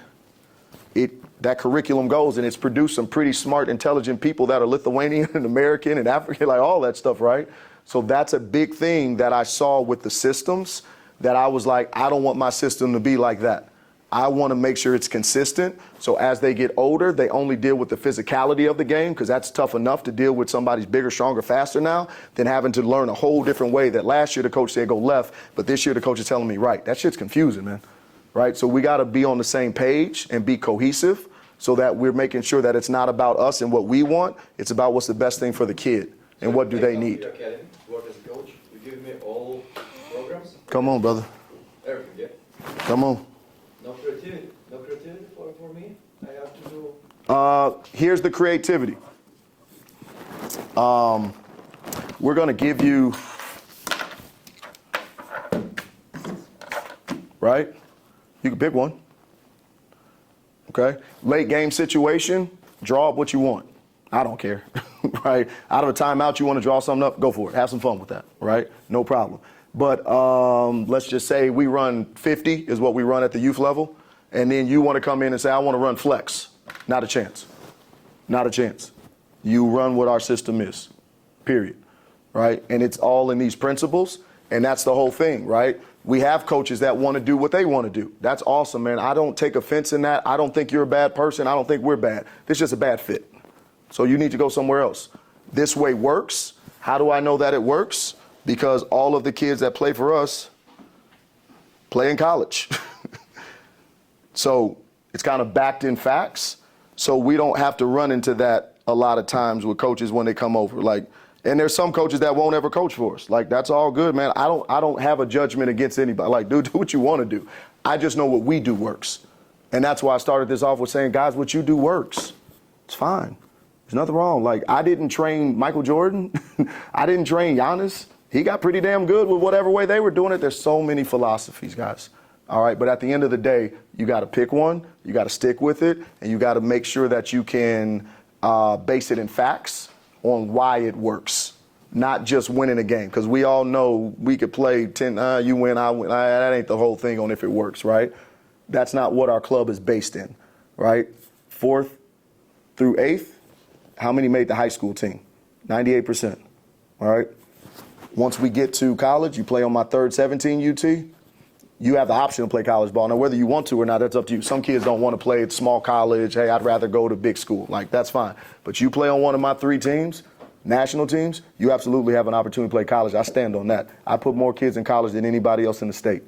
That curriculum goes and it's produced some pretty smart, intelligent people that are Lithuanian and American and African, like all that stuff, right? So that's a big thing that I saw with the systems that I was like, I don't want my system to be like that. I want to make sure it's consistent. So as they get older, they only deal with the physicality of the game, because that's tough enough to deal with somebody's bigger, stronger, faster now than having to learn a whole different way that last year the coach said go left, but this year the coach is telling me right. That shit's confusing, man. Right? So we got to be on the same page and be cohesive so that we're making sure that it's not about us and what we want. It's about what's the best thing for the kid and what do they need. Academy, work as a coach, you give me all programs? Come on, brother. Everything, yeah? Come on. No creativity for me? I have to do... Here's the creativity. We're going to give you right? You can pick one. Okay? Late game situation, draw up what you want. I don't care, right? Out of a timeout, you want to draw something up, go for it. Have some fun with that, right? No problem. But let's just say we run 50 is what we run at the youth level, and then you want to come in and say, I want to run flex. Not a chance. Not a chance. You run what our system is, period, right? And it's all in these principles, and that's the whole thing, right? We have coaches that want to do what they want to do. That's awesome, man. I don't take offense in that. I don't think you're a bad person. I don't think we're bad. This is just a bad fit. So you need to go somewhere else. This way works. How do I know that it works? Because all of the kids that play for us play in college. So it's kind of backed in facts. So we don't have to run into that a lot of times with coaches when they come over. Like, and there's some coaches that won't ever coach for us. Like, that's all good, man. I don't have a judgment against anybody. Like, dude, do what you want to do. I just know what we do works. And that's why I started this off with saying, guys, what you do works. It's fine. There's nothing wrong. Like, I didn't train Michael Jordan. I didn't train Giannis. He got pretty damn good with whatever way they were doing it. There's so many philosophies, guys. All right, but at the end of the day, you got to pick one, you got to stick with it, and you got to make sure that you can base it in facts on why it works, not just winning a game. Because we all know we could play 10, you win, I win. That ain't the whole thing on if it works, right? That's not what our club is based in, right? 4th through 8th, how many made the high school team? 98%, all right? Once we get to college, you play on my 3rd 17 UT, you have the option to play college ball. Now, whether you want to or not, that's up to you. Some kids don't want to play at small college. Hey, I'd rather go to big school. Like, that's fine. But you play on one of my 3 teams, national teams, you absolutely have an opportunity to play college. I stand on that. I put more kids in college than anybody else in the state.